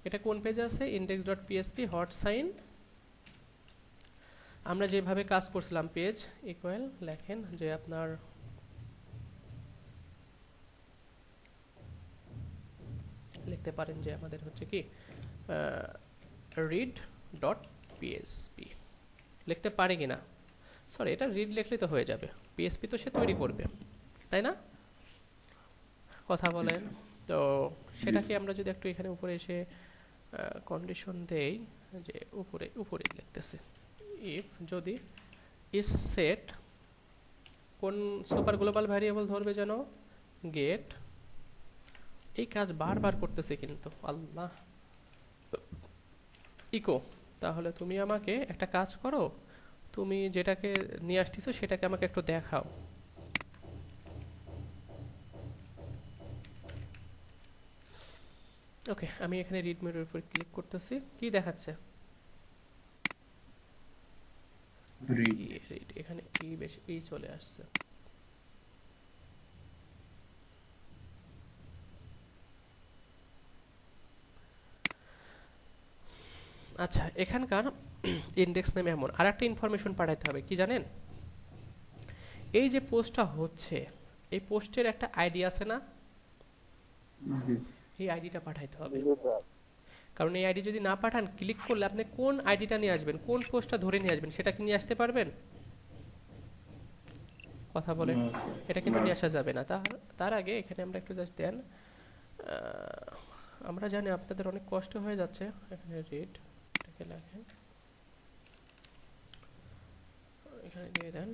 এটা কোন পেজে আছে, index.php হট সাইন। আমরা যেভাবে কাজ করছিলাম, পেজ ইকুয়াল লেখেন যে আপনার লিখতে পারেন যে আমাদের হচ্ছে কি read.php লিখতে পারি কিনা, সরি এটা রিড লিখলে তো হয়ে যাবে, পিএসপি তো সে তৈরি করবে, তাই না? কথা বলেন। তো সেটাকে আমরা যদি একটু এখানে উপরে এসে কন্ডিশন দেই, যে উপরে উপরে লিখতেছে ইফ যদি ইজ সেট, কোন সুপার গ্লোবাল ভ্যারিয়েবল ধরবে যেন, গেট। এই কাজ বারবার করতেছে কিন্তু, আল্লাহ। ইকো, তাহলে তুমি আমাকে একটা কাজ করো, তুমি যেটাকে নিয়ে আসতেছো সেটাকে আমাকে একটু দেখাও। ওকে, আমি এখানে রিড মোডের উপর ক্লিক করতেছি, কি দেখাচ্ছে? Read। রিড, এখানে ই বেশি ই চলে আসছে। আচ্ছা, এখানকার ইন্ডেক্স নেমে এমন আর একটা ইনফরমেশন পাঠাইতে হবে, কি জানেন? এই যে পোস্টটা হচ্ছে, এই পোস্টের একটা আইডি আছে না, জি এই আইডিটা পাঠাইতে হবে। কারণ এই আইডি যদি না পাঠান, ক্লিক করলে আপনি কোন আইডিটা নিয়ে আসবেন, কোন পোস্টটা ধরে নিয়ে আসবেন, সেটা কি নিয়ে আসতে পারবেন? কথা বলে না স্যার, এটা কিন্তু না নিয়ে আসা স্যার। যাবে না। তার আগে এখানে আমরা একটু জাস্ট দেন, আমরা জানি আপনাদের অনেক কষ্ট হয়ে যাচ্ছে। এখানে রিড এটাকে লেখেন, এখানে দিয়ে দেন।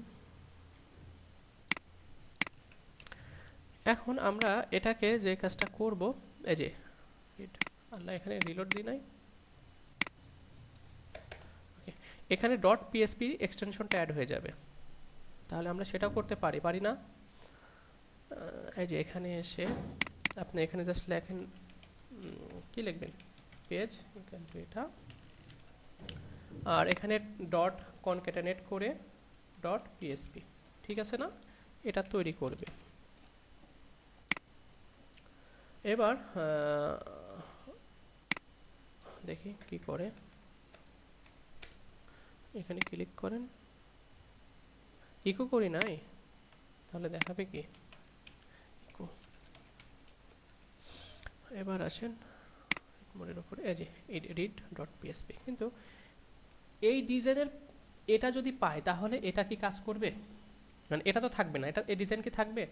এখন আমরা এটাকে যে কাজটা করব, এই যে read, আল্লাহ এখানে রিলোড দিই নাই, এখানে ডট পিএসপি এক্সটেনশনটা অ্যাড হয়ে যাবে। তাহলে আমরা সেটাও করতে পারি না? এই যে এখানে এসে আপনি এখানে জাস্ট লেখেন, কি লিখবেন, পেজ এটা, আর এখানে ডট কনক্যাটেনেট করে ডট পিএসপি, ঠিক আছে না? এটা তৈরি করবে। এবার দেখি কি করে, এখানে ক্লিক করেন, ইকো করি নাই তাহলে দেখাবে কি ইকো। এবার আসেন মোডের উপরে, এই যে রিড ডট পিএসপি, কিন্তু এই ডিজাইনের এটা যদি পায় তাহলে এটা কি কাজ করবে? মানে এটা তো থাকবে না, এটা এই ডিজাইন কি থাকবে?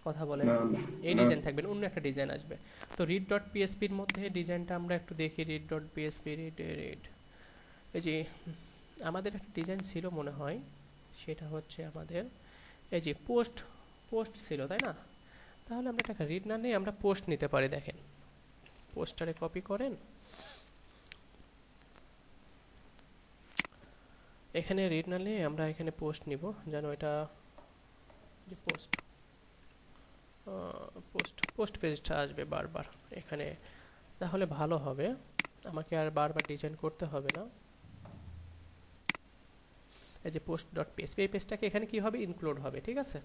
কথা বলেন, না, এই না। ডিজাইন থাকবে না, অন্য একটা ডিজাইন আসবে। তো রিড ডট পিএসপির মধ্যে ডিজাইনটা আমরা একটু দেখি, রিড ডট পিএসপি রিড, এই যে আমাদের একটা ডিজাইন ছিল মনে হয়, সেটা হচ্ছে আমাদের এই যে পোস্ট ছিল, তাই না? তাহলে আমরা এটাকে রিড না নিয়ে আমরা পোস্ট নিতে পারি। দেখেন পোস্টারে কপি করেন, এখানে রিড না নিয়ে আমরা এখানে পোস্ট নিব, যেন এটা যে পোস্ট পেজটা আসবে বারবার এখানে, তাহলে ভালো হবে, আমাকে আর বারবার ডিজাইন করতে হবে না। এই যে পোস্ট ডট পিএসপি, এই পেজটাকে এখানে কি হবে, ইনক্লুড হবে, ঠিক আছে?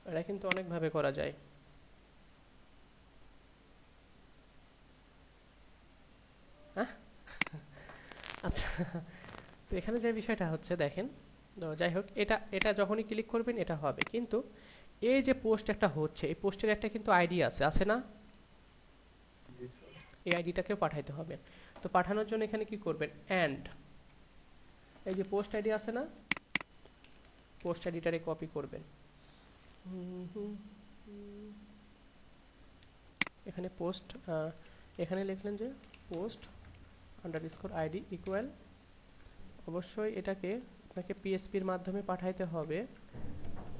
এটা কিন্তু অনেকভাবে করা যায়। হ্যাঁ আচ্ছা, তো এখানে যে বিষয়টা হচ্ছে দেখেন, তো যাই হোক, এটা যখনই ক্লিক করবেন এটা হবে, কিন্তু এই যে পোস্ট একটা হচ্ছে, এই পোস্টের একটা কিন্তু আইডি আছে না? এই আইডিটাকেও পাঠাইতে হবে। তো পাঠানোর জন্য এখানে কি করবেন, অ্যান্ড এই যে পোস্ট আইডি আছে না, পোস্ট আইডিটারে কপি করবেন, এখানে পোস্ট, এখানে লিখলেন যে পোস্ট আন্ডারস্কোর আইডি ইকুয়াল, অবশ্যই এটাকে আপনাকে পিএসপির মাধ্যমে পাঠাইতে হবে,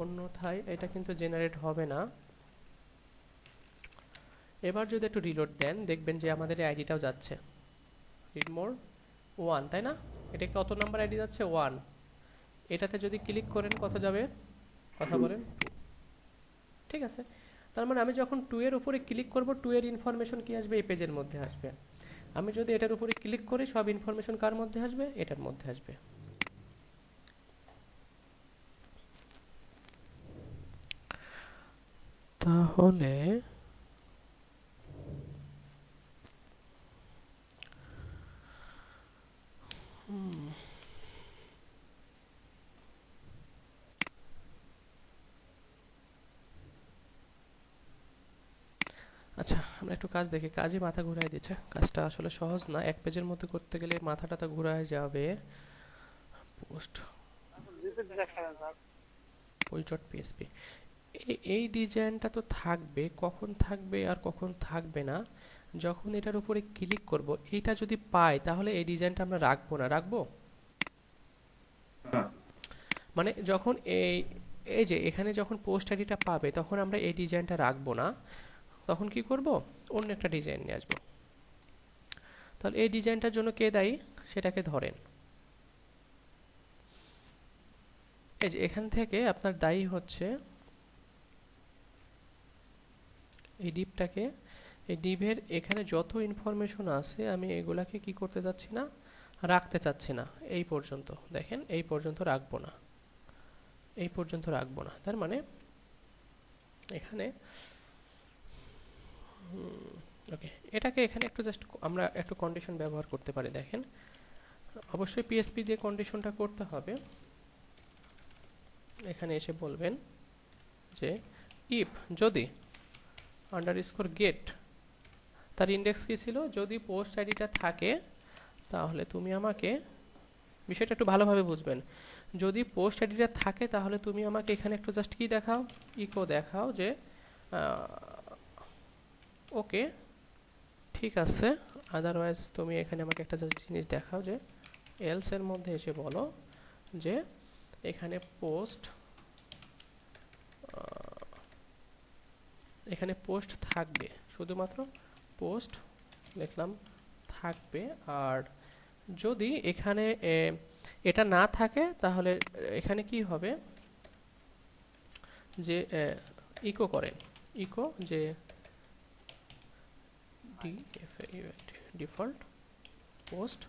অন্যথায় এটা কিন্তু জেনারেট হবে না। এবার যদি একটু রিলোড দেন দেখবেন যে আমাদের এই আইডিটাও যাচ্ছে, রিড মোর 1, তাই না? এটা কত নাম্বার আইডি যাচ্ছে, 1। এটাতে যদি ক্লিক করেন কত যাবে, কথা বলেন, 2, ঠিক আছে? তার মানে আমি যখন 2 এর উপরে ক্লিক করব, 2 এর ইনফরমেশন কি আসবে, এই পেজের মধ্যে আসবে। আমি যদি এটার উপরে ক্লিক করি, সব ইনফরমেশন কার মধ্যে আসবে, এটার মধ্যে আসবে। তাহলে আচ্ছা, আমরা একটু কাজ দেখি, কাজে মাথা ঘুরাই দিচ্ছে, কাজটা আসলে সহজ না, এক পেজের মধ্যে করতে গেলে মাথাটা তো ঘুরায় যাবে। পোস্ট ডট পিএসপি, এই ডিজাইনটা তো থাকবে, কখন থাকবে আর কখন থাকবে না, যখন এটার উপরে ক্লিক করব, এইটা যদি পাই তাহলে এই ডিজাইনটা আমরা রাখবো না, রাখবো মানে যখন এই যে এখানে যখন পোস্ট আইডিটা পাবে তখন আমরা এই ডিজাইনটা রাখবো না, তখন কি করব, অন্য একটা ডিজাইন নিয়ে আসবো। তাহলে এই ডিজাইনটার জন্য কে দায়ী সেটাকে ধরেন, এই যে এখান থেকে আপনার দায়ী হচ্ছে এই ডিপটাকে, এই ডিপের এখানে যত ইনফরমেশন আছে আমি এগুলাকে কি করতে যাচ্ছি না, রাখতে চাচ্ছি না। এই পর্যন্ত দেখেন, এই পর্যন্ত রাখবো না, এই পর্যন্ত রাখবো না। তার মানে এখানে ওকে, এটাকে এখানে একটু জাস্ট আমরা একটু কন্ডিশন ব্যবহার করতে পারি। দেখেন অবশ্যই পিএসপি দিয়ে কন্ডিশনটা করতে হবে। এখানে এসে বলবেন যে ইফ যদি আন্ডারস্কোর গেট, তার ইন্ডেক্স কী ছিল, যদি পোস্ট আইডিটা থাকে তাহলে তুমি আমাকে, বিষয়টা একটু ভালোভাবে বুঝবেন, যদি পোস্ট এডিটর থাকে তাহলে তুমি আমাকে এখানে একটু জাস্ট কি দেখাও, ইকো দেখাও যে ওকে ঠিক আছে। আদারওয়াইজ তুমি এখানে আমাকে একটা জাস্ট জিনিস দেখাও যে এলস এর মধ্যে এসে বলো যে এখানে পোস্ট থাকবে, শুধুমাত্র পোস্ট লিখলাম থাকবে। আর যদি এখানে এটা না থাকে তাহলে এখানে কি হবে যে ইকো করেন, ইকো যে ডিফল্ট পোস্ট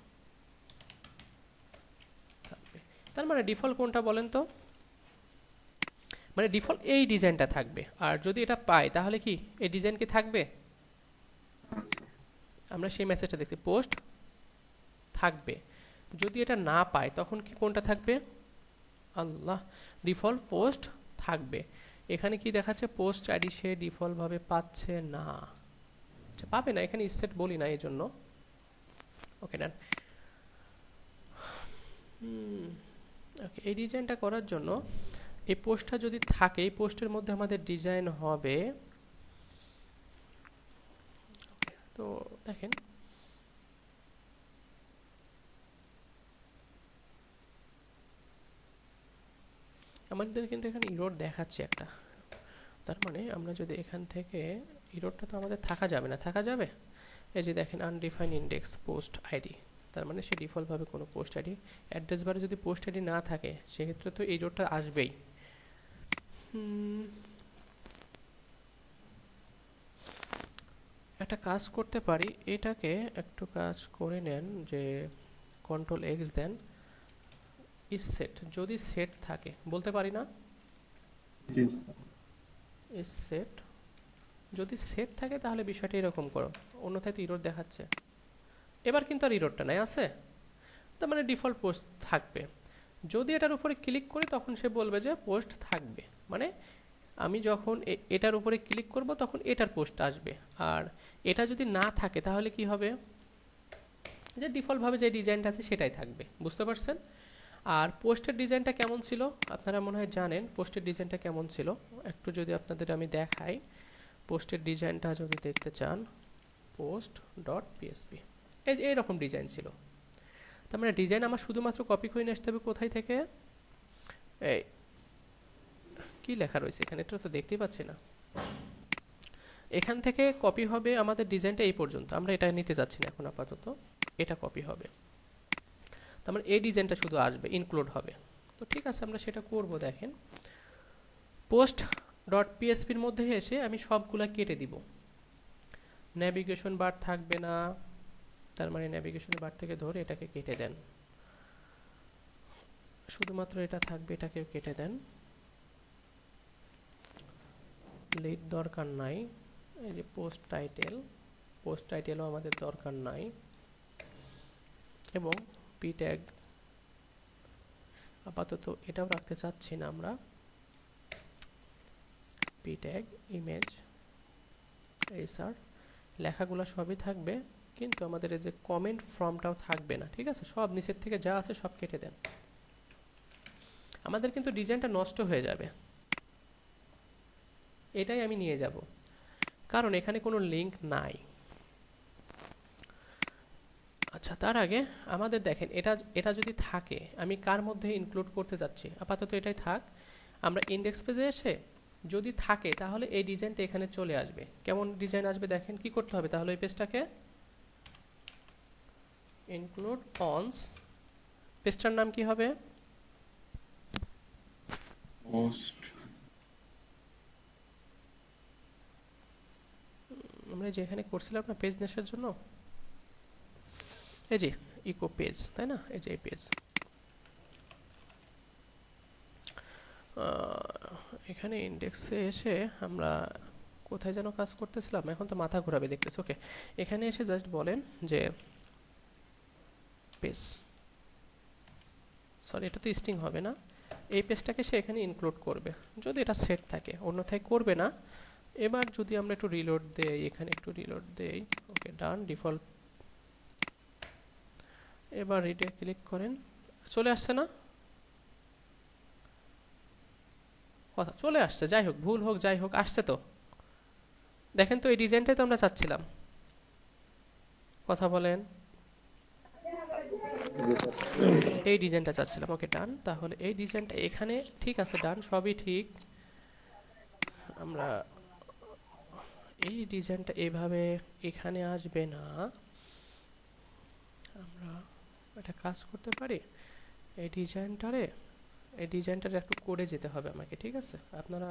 থাকবে। তার মানে ডিফল্ট কোনটা বলেন তো, মানে ডিফল্ট এই ডিজাইনটা থাকবে। আর যদি এটা পাই তাহলে কি এই ডিজাইন কি থাকবে? আমরা সেই মেসেজটা দেখছি পোস্ট থাকবে। যদি এটা না পাই তখন কি কোনটা থাকবে? আল্লাহ, ডিফল্ট পোস্ট থাকবে। এখানে কি দেখাচ্ছে পোস্ট আইডি সে ডিফল্ট ভাবে পাচ্ছে না, আচ্ছা পাবে না, এখানে সেট বলি না এই জন্য। ওকে ডান। ওকে, এই ডিজাইনটা করার জন্য এই পোস্টটা যদি থাকে, এই পোস্টের মধ্যে আমাদের ডিজাইন হবে। তো দেখেন আমাদের কিন্তু এখানে ইরোড দেখাচ্ছে একটা, তার মানে আমরা যদি এখান থেকে ইরোডটা তো আমাদের থাকা যাবে না, থাকা যাবে। এই যে দেখেন আনডিফাইন্ড ইন্ডেক্স পোস্ট আইডি, তার মানে সে ডিফল্টভাবে কোনো পোস্ট আইডি অ্যাড্রেস বারে যদি পোস্ট আইডি না থাকে সেক্ষেত্রে তো এই ইরোডটা আসবেই। একটা কাজ করতে পারি, এটাকে একটু কাজ করে নেন যে কন্ট্রোল এক্স দেন, ইজ সেট, যদি সেট থাকে বলতে পারি না, ইজ সেট, যদি সেট থাকে তাহলে বিষয়টা এরকম করো, অন্যথায় তো ইরোড দেখাচ্ছে। এবার কিন্তু আর ইরোডটা নাই আছে, তার মানে ডিফল্ট পোস্ট থাকবে। যদি এটার উপরে ক্লিক করি তখন সে বলবে যে পোস্ট থাকবে, মানে আমি যখন এটার উপরে ক্লিক করব তখন এটার পোস্ট আসবে। আর এটা যদি না থাকে তাহলে কি হবে, যে ডিফল্টভাবে যে ডিজাইনটা আছে সেটাই থাকবে। বুঝতে পারছেন? আর পোস্টের ডিজাইনটা কেমন ছিল আপনারা মনে হয় জানেন, পোস্টের ডিজাইনটা কেমন ছিল একটু যদি আপনাদের আমি দেখাই। পোস্টের ডিজাইনটা যদি দেখতে চান, পোস্ট ডট পিএসপি এই যে এইরকম ডিজাইন ছিল। তার মানে ডিজাইন আমার শুধুমাত্র কপি করে নিয়ে আসতে হবে কোথায় থেকে, এই কি লেখা রয়েছে এখানে, এটা তো দেখতেই পাচ্ছি না, এখান থেকে কপি হবে আমাদের ডিজাইনটা এই পর্যন্ত। আমরা এটা নিতে যাচ্ছি না এখন, আপাতত এটা কপি হবে। তার মানে এই ডিজাইনটা শুধু আসবে, ইনক্লুড হবে। তো ঠিক আছে, আমরা সেটা করব। দেখেন পোস্ট ডট পিএসপির মধ্যে এসে আমি সবগুলা কেটে দিব, ন্যাভিগেশন বার থাকবে না, তার মানে ন্যাভিগেশন বার থেকে ধরে এটাকে কেটে দেন, শুধুমাত্র এটা থাকবে, এটাকে কেটে দেন। লিড দরকার নাই, এই যে পোস্ট টাইটেলও আমাদের দরকার নাই, এবং পি ট্যাগ আপাতত এটাও রাখতে চাচ্ছি না আমরা। পি ট্যাগ ইমেজ এই স্যার লেখাগুলো সবই থাকবে, কিন্তু আমাদের এই যে কমেন্ট ফর্মটাও থাকবে না। ঠিক আছে, সব নিচের থেকে যা আছে সব কেটে দেন, আমাদের কিন্তু ডিজাইনটা নষ্ট হয়ে যাবে। এটাই আমি নিয়ে যাব, কারণ এখানে কোনো লিঙ্ক নাই। আচ্ছা, তার আগে আমাদের দেখেন এটা যদি থাকে, আমি কার মধ্যে ইনক্লুড করতে যাচ্ছি, আপাতত এটাই থাক। আমরা ইন্ডেক্স পেজে এসে যদি থাকে তাহলে এই ডিজাইনটা এখানে চলে আসবে। কেমন ডিজাইন আসবে দেখেন, কি করতে হবে তাহলে এই পেজটাকে ইনক্লুড অনস, পেজটার নাম কি হবে, পোস্ট। আমরা যেখানে করছিলাম না পেজ নেশার জন্য, এই যে ইকো পেজ, তাই না, এই যে এই পেজ। এখানে ইন্ডেক্সে এসে আমরা কোথায় যেন কাজ করতেছিলাম, এখন তো মাথা ঘোরাবে দেখতেছি। ওকে, এখানে এসে জাস্ট বলেন যে পেজ, সরি এটা তো স্ট্রিং হবে না, এই পেজটাকে সে এখানে ইনক্লুড করবে যদি এটা সেট থাকে, অন্যথায় করবে না। এবার যদি আমরা একটু রিলোড দেই, এখানে একটু রিলোড দেই, ওকে ডান, ডিফল্ট। এবার রিডে ক্লিক করেন, চলে আসছে না, কথা চলে আসছে, যাই হোক ভুল হোক যাই হোক আসছে তো। দেখেন তো এই ডিজাইনটাই তো আমরা চাচ্ছিলাম, কথা বলেন, এই ডিজাইনটা চাচ্ছিলাম। ওকে ডান, তাহলে এই ডিজাইনটা এখানে ঠিক আছে, ডান, সবই ঠিক। আমরা এই ডিজাইনটা এইভাবে এখানে আসবে না, আমরা একটা কাজ করতে পারি, এই ডিজাইনটারে একটু করে যেতে হবে আমাকে, ঠিক আছে? আপনারা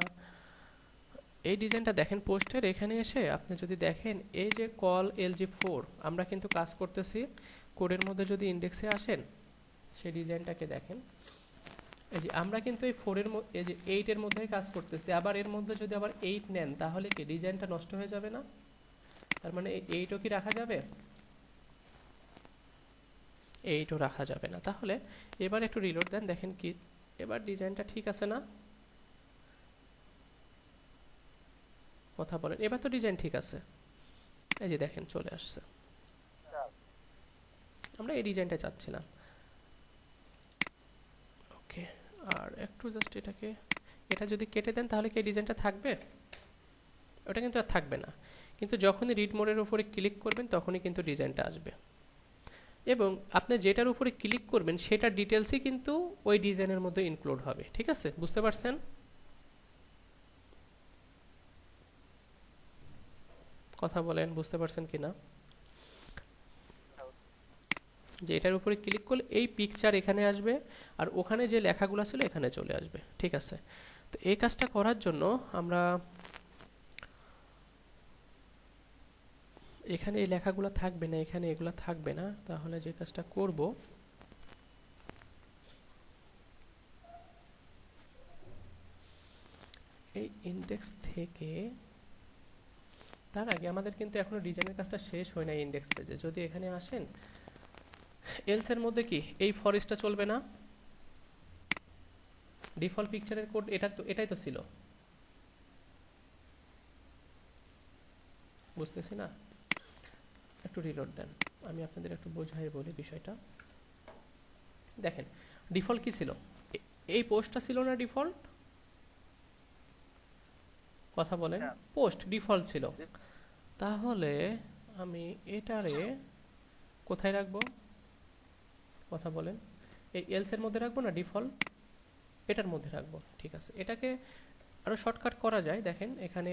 এই ডিজাইনটা দেখেন পোস্টের এখানে এসে আপনি যদি দেখেন এই যে কল LG4 আমরা কিন্তু কাজ করতেছি কোডের মধ্যে, যদি ইন্ডেক্সে আসেন সেই ডিজাইনটাকে দেখেন, এই যে আমরা কিন্তু এই 4 এর এই যে 8 এর মধ্যেই কাজ করতেছি, আবার এর মধ্যে যদি আবার 8 নেন তাহলে কি ডিজাইনটা নষ্ট হয়ে যাবে না? তার মানে এই 8ও কি রাখা যাবে? 8ও রাখা যাবে না। তাহলে এবার একটু রিলোড দেন, দেখেন কি এবার ডিজাইনটা ঠিক আছে না? কথা বলেন, এবার তো ডিজাইন ঠিক আছে, এই যে দেখেন চলে আসছে। আমরা এই ডিজাইনটা চাচ্ছিলাম। ওকে, আর একটু জাস্ট এটাকে, এটা যদি কেটে দেন তাহলে কি এই ডিজাইনটা থাকবে? ওটা কিন্তু আর থাকবে না, কিন্তু যখনই রিড মোডের উপরে ক্লিক করবেন তখনই কিন্তু ডিজাইনটা আসবে, এবং আপনি যেটার উপরে ক্লিক করবেন সেটার ডিটেলসই কিন্তু ওই ডিজাইনের মধ্যে ইনক্লুড হবে, ঠিক আছে? বুঝতে পারছেন? কথা বলেন, বুঝতে পারছেন কি না? যে এটার উপরে ক্লিক করলে এই পিকচার এখানে আসবে, আর ওখানে যে লেখাগুলো ছিল এখানে চলে আসবে, ঠিক আছে? তো এই কাজটা করার জন্য আমরা এখানে এই লেখাগুলো থাকবে না, এখানে এগুলো থাকবে না, তাহলে যে কাজটা করব এই ইন্ডেক্স থেকে, তার আগে আমাদের কিন্তু এখনো ডিজাইনের কাজটা শেষ হয় না ইন্ডেক্স পেজে। যদি এখানে আসেন এলস এর মধ্যে কি এই ফরেস্টটা চলবে না? ডিফল্ট পিকচারের কোড এটা তো, এটাই তো ছিল, বুঝতেছি না? একটু রিলোড দেন, আমি আপনাদের একটু বোঝাই বলি বিষয়টা। দেখেন ডিফল্ট কি ছিল? এই পোস্টটা ছিল না ডিফল্ট? কথা বলেন, পোস্ট ডিফল্ট ছিল। তাহলে আমি এটারে কোথায় রাখবো? কথা বলেন, এই এলস এর মধ্যে রাখবো না ডিফল্ট? এটার মধ্যে রাখবো, ঠিক আছে। এটাকে আরো শর্টকাট করা যায়, দেখেন এখানে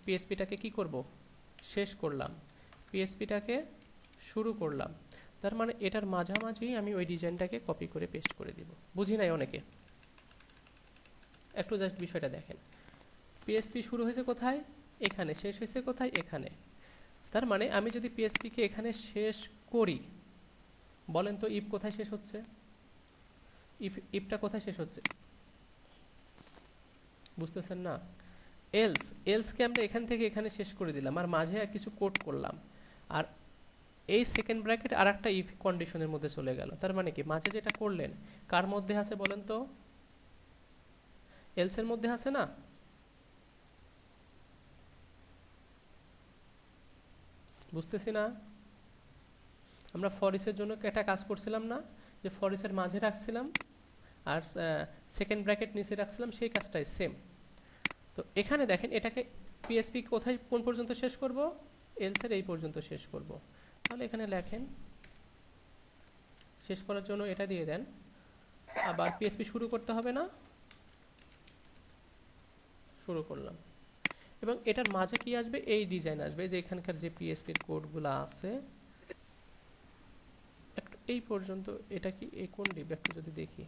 পিএসপিটাকে কি করব? শেষ করলাম, পিএসপিটাকে শুরু করলাম, তার মানে এটার মাঝামাঝি আমি ওই ডিজাইনটাকে কপি করে পেস্ট করে দিব। বুঝি নাই অনেকে? একটু জাস্ট বিষয়টা দেখেন, পিএসপি শুরু হয়েছে কোথায়? এখানে। শেষ হয়েছে কোথায়? এখানে। তার মানে আমি যদি পিএসপিকে এখানে শেষ করি, বলেন তো ইফ কোথায় শেষ হচ্ছে? ইফটা কোথায় শেষ হচ্ছে? বুঝতেছেন না? এলসকে আমরা এখান থেকে এখানে শেষ করে দিলাম, আর মাঝে আর কিছু কোড করলাম, আর এই সেকেন্ড ব্র্যাকেট আর একটা ইফ কন্ডিশনের মধ্যে চলে গেল। তার মানে কি মাঝে যেটা করলেন কার মধ্যে আছে বলেন তো? এলস এর মধ্যে আছে না? বুঝতেছি না? আমরা ফরিসের জন্য একটা কাজ করছিলাম না, যে ফরিসের মাঝে রাখছিলাম আর সেকেন্ড ব্র্যাকেট নিচে রাখছিলাম, সেই কাজটাই সেম। তো এখানে দেখেন এটাকে পিএসপি কোথায় কোন পর্যন্ত শেষ করব? এলস এর এই পর্যন্ত শেষ করব। তাহলে এখানে লেখেন, শেষ করার জন্য এটা দিয়ে দেন, আবার পিএসপি শুরু করতে হবে না? শুরু করলাম, এবং এটার মাঝে কি আসবে? এই ডিজাইন আসবে, যে এখানকার যে পিএসপির কোডগুলো আছে একটু এই পর্যন্ত। এটা কি এই কোন ডিপ একটু যদি দেখি,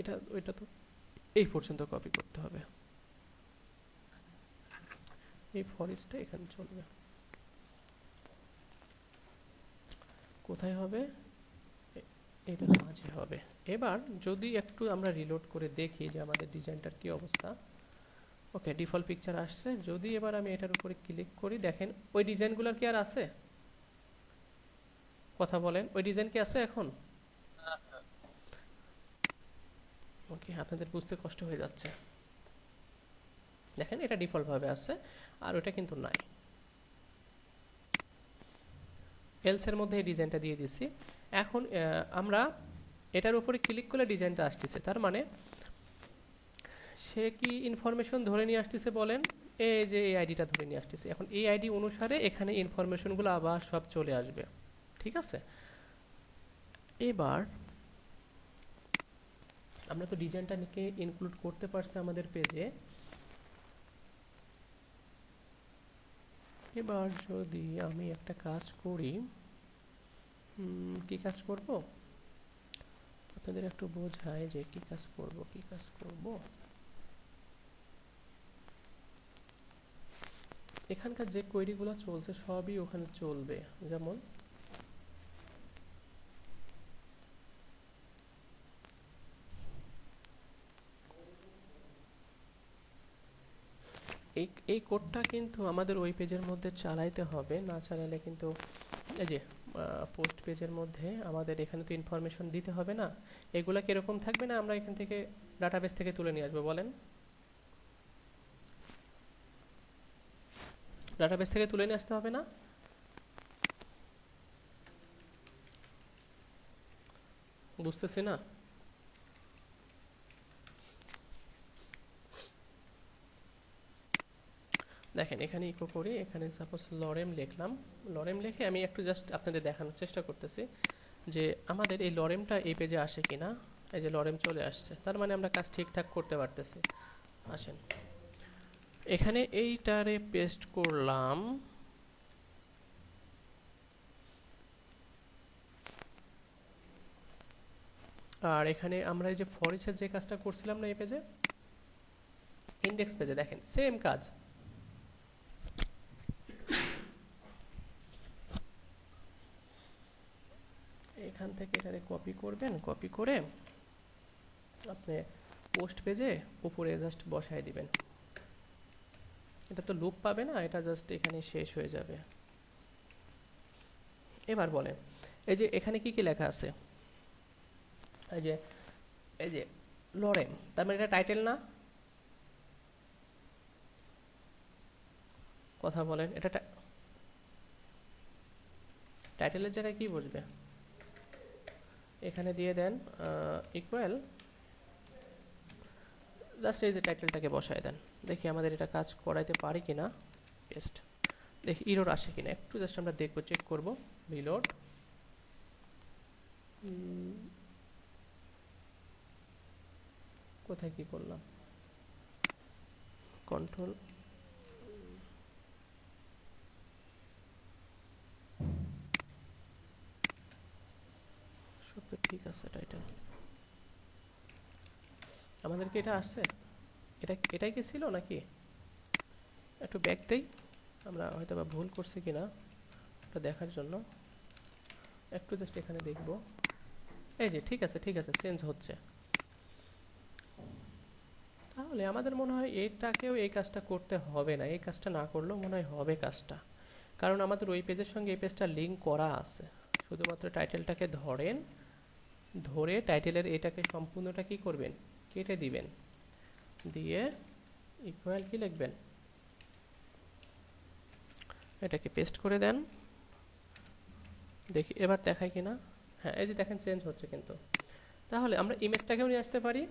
এটা ওইটা তো এই পর্যন্ত কপি করতে হবে, এই ফরেস্টটা এখানে চলবে। কোথায় হবে? এটা মাঝে হবে। এবার যদি একটু আমরা রিলোড করে দেখি যে আমাদের ডিজাইনটার কি অবস্থা। ওকে, ডিফল্ট পিকচার আসছে। যদি এবার আমি এটার উপরে ক্লিক করি, দেখেন ওই ডিজাইনগুলোর কি আর আছে? কথা বলেন, ওই ডিজাইন কি আছে এখন? ওকে, আপনাদের বুঝতে কষ্ট হয়ে যাচ্ছে। দেখেন এটা ডিফল্ট ভাবে আছে, আর ওটা কিন্তু নাই। এলস এর মধ্যে এই ডিজাইনটা দিয়ে দিছি। এখন আমরা এটার উপরে ক্লিক করলে ডিজাইনটা আসতেছে, তার মানে সে কি ইনফরমেশন ধরে নিয়ে আসতেছে বলেন, এই যে এই আইডিটা ধরে নিয়ে আসতেছে। এখন এই আইডি অনুসারে এখানে ইনফরমেশনগুলো আবার সব চলে আসবে, ঠিক আছে। এবার আমরা তো ডিজাইনটা নিয়ে ইনক্লুড করতে পারছি আমাদের পেজে। এবার যদি আমি একটা কাজ করি, কি কাজ করব আপনাদের একটু বোঝায় যে কি কাজ করব। এখানকার যে কোয়েরিগুলো চলছে সবই ওখানে চলবে, যেমন এই কোডটা কিন্তু আমাদের ওই পেজের মধ্যে চালাইতে হবে, না চালালে কিন্তু এই যে পোস্ট পেজের মধ্যে আমাদের এখানে তো ইনফরমেশন দিতে হবে না। এগুলা কিরকম থাকবে না, আমরা এখান থেকে ডাটাবেস থেকে তুলে নিয়ে আসবো বলেন, ডাটাবেস থেকে তুলে নিয়ে আসতে হবে না। বুঝতেছি না। দেখেন এখানে ইকো করি, এখানে সাপোজ লরেম লিখলাম, লরেম লিখে আমি একটু জাস্ট আপনাদের দেখানোর চেষ্টা করতেছি যে আমাদের এই লরেমটা এই পেজে আসে কিনা। এই যে লরেম চলে আসছে, তার মানে আমরা কাজ ঠিকঠাক করতে পারতেছি। আসেন এখানে এইটারে পেস্ট করলাম, আর এখানে আমরা এই যে ফর ইচের যে কাজটা করছিলাম না এই পেজে, ইন্ডেক্স পেজে দেখেন সেম কাজ। এখান থেকে এটারে কপি করবেন, কপি করে আপনি পোস্ট পেজে উপরে জাস্ট বসায় দিবেন। এটা তো লুপ পাবে না, এটা জাস্ট এখানে শেষ হয়ে যাবে। এবার বলেন এই যে এখানে কি কি লেখা আছে, এই যে লরেম, তার মানে এটা টাইটেল না? কথা বলেন, এটা টাইটেলের জায়গায় কি বসবে? এখানে দিয়ে দেন ইকুয়াল, জাস্ট এই যে টাইটেলটাকে বসায় দেন। দেখি আমাদের এটা কাজ করাইতে পারি কিনা, পেস্ট, দেখি ইরর আসে কিনা, একটু জাস্ট আমরা দেখবো, চেক করব। রিলোড, কোথায় কি করলাম, কন্ট্রোল, সব তো ঠিক আছে। টাইটেল আমাদের কি এটা আসছে, এটাই কি ছিল নাকি? একটু ব্যাক দেই, আমরা হয়তো বা ভুল করছি কিনা ওটা দেখার জন্য একটু জাস্ট এখানে দেখব। এই যে ঠিক আছে, ঠিক আছে, চেঞ্জ হচ্ছে। তাহলে আমাদের মনে হয় এইটাকেও এই কাজটা করতে হবে না, এই কাজটা না করলেও মনে হয় হবে কাজটা, কারণ আমাদের ওই পেজের সঙ্গে এই পেজটা লিঙ্ক করা আছে। শুধুমাত্র টাইটেলটাকে ধরেন, ধরে টাইটেলের এটাকে সম্পূর্ণটা কি করবেন, কেটে দিবেন, দিয়ে ইকুয়াল কি লিখবেন, এটাকে পেস্ট করে দেন। দেখি এবার দেখায় কিনা, হ্যাঁ এই যে দেখেন চেঞ্জ হচ্ছে কিন্তু। তাহলে আমরা ইমেজটাকেও নিয়ে আসতে পারি,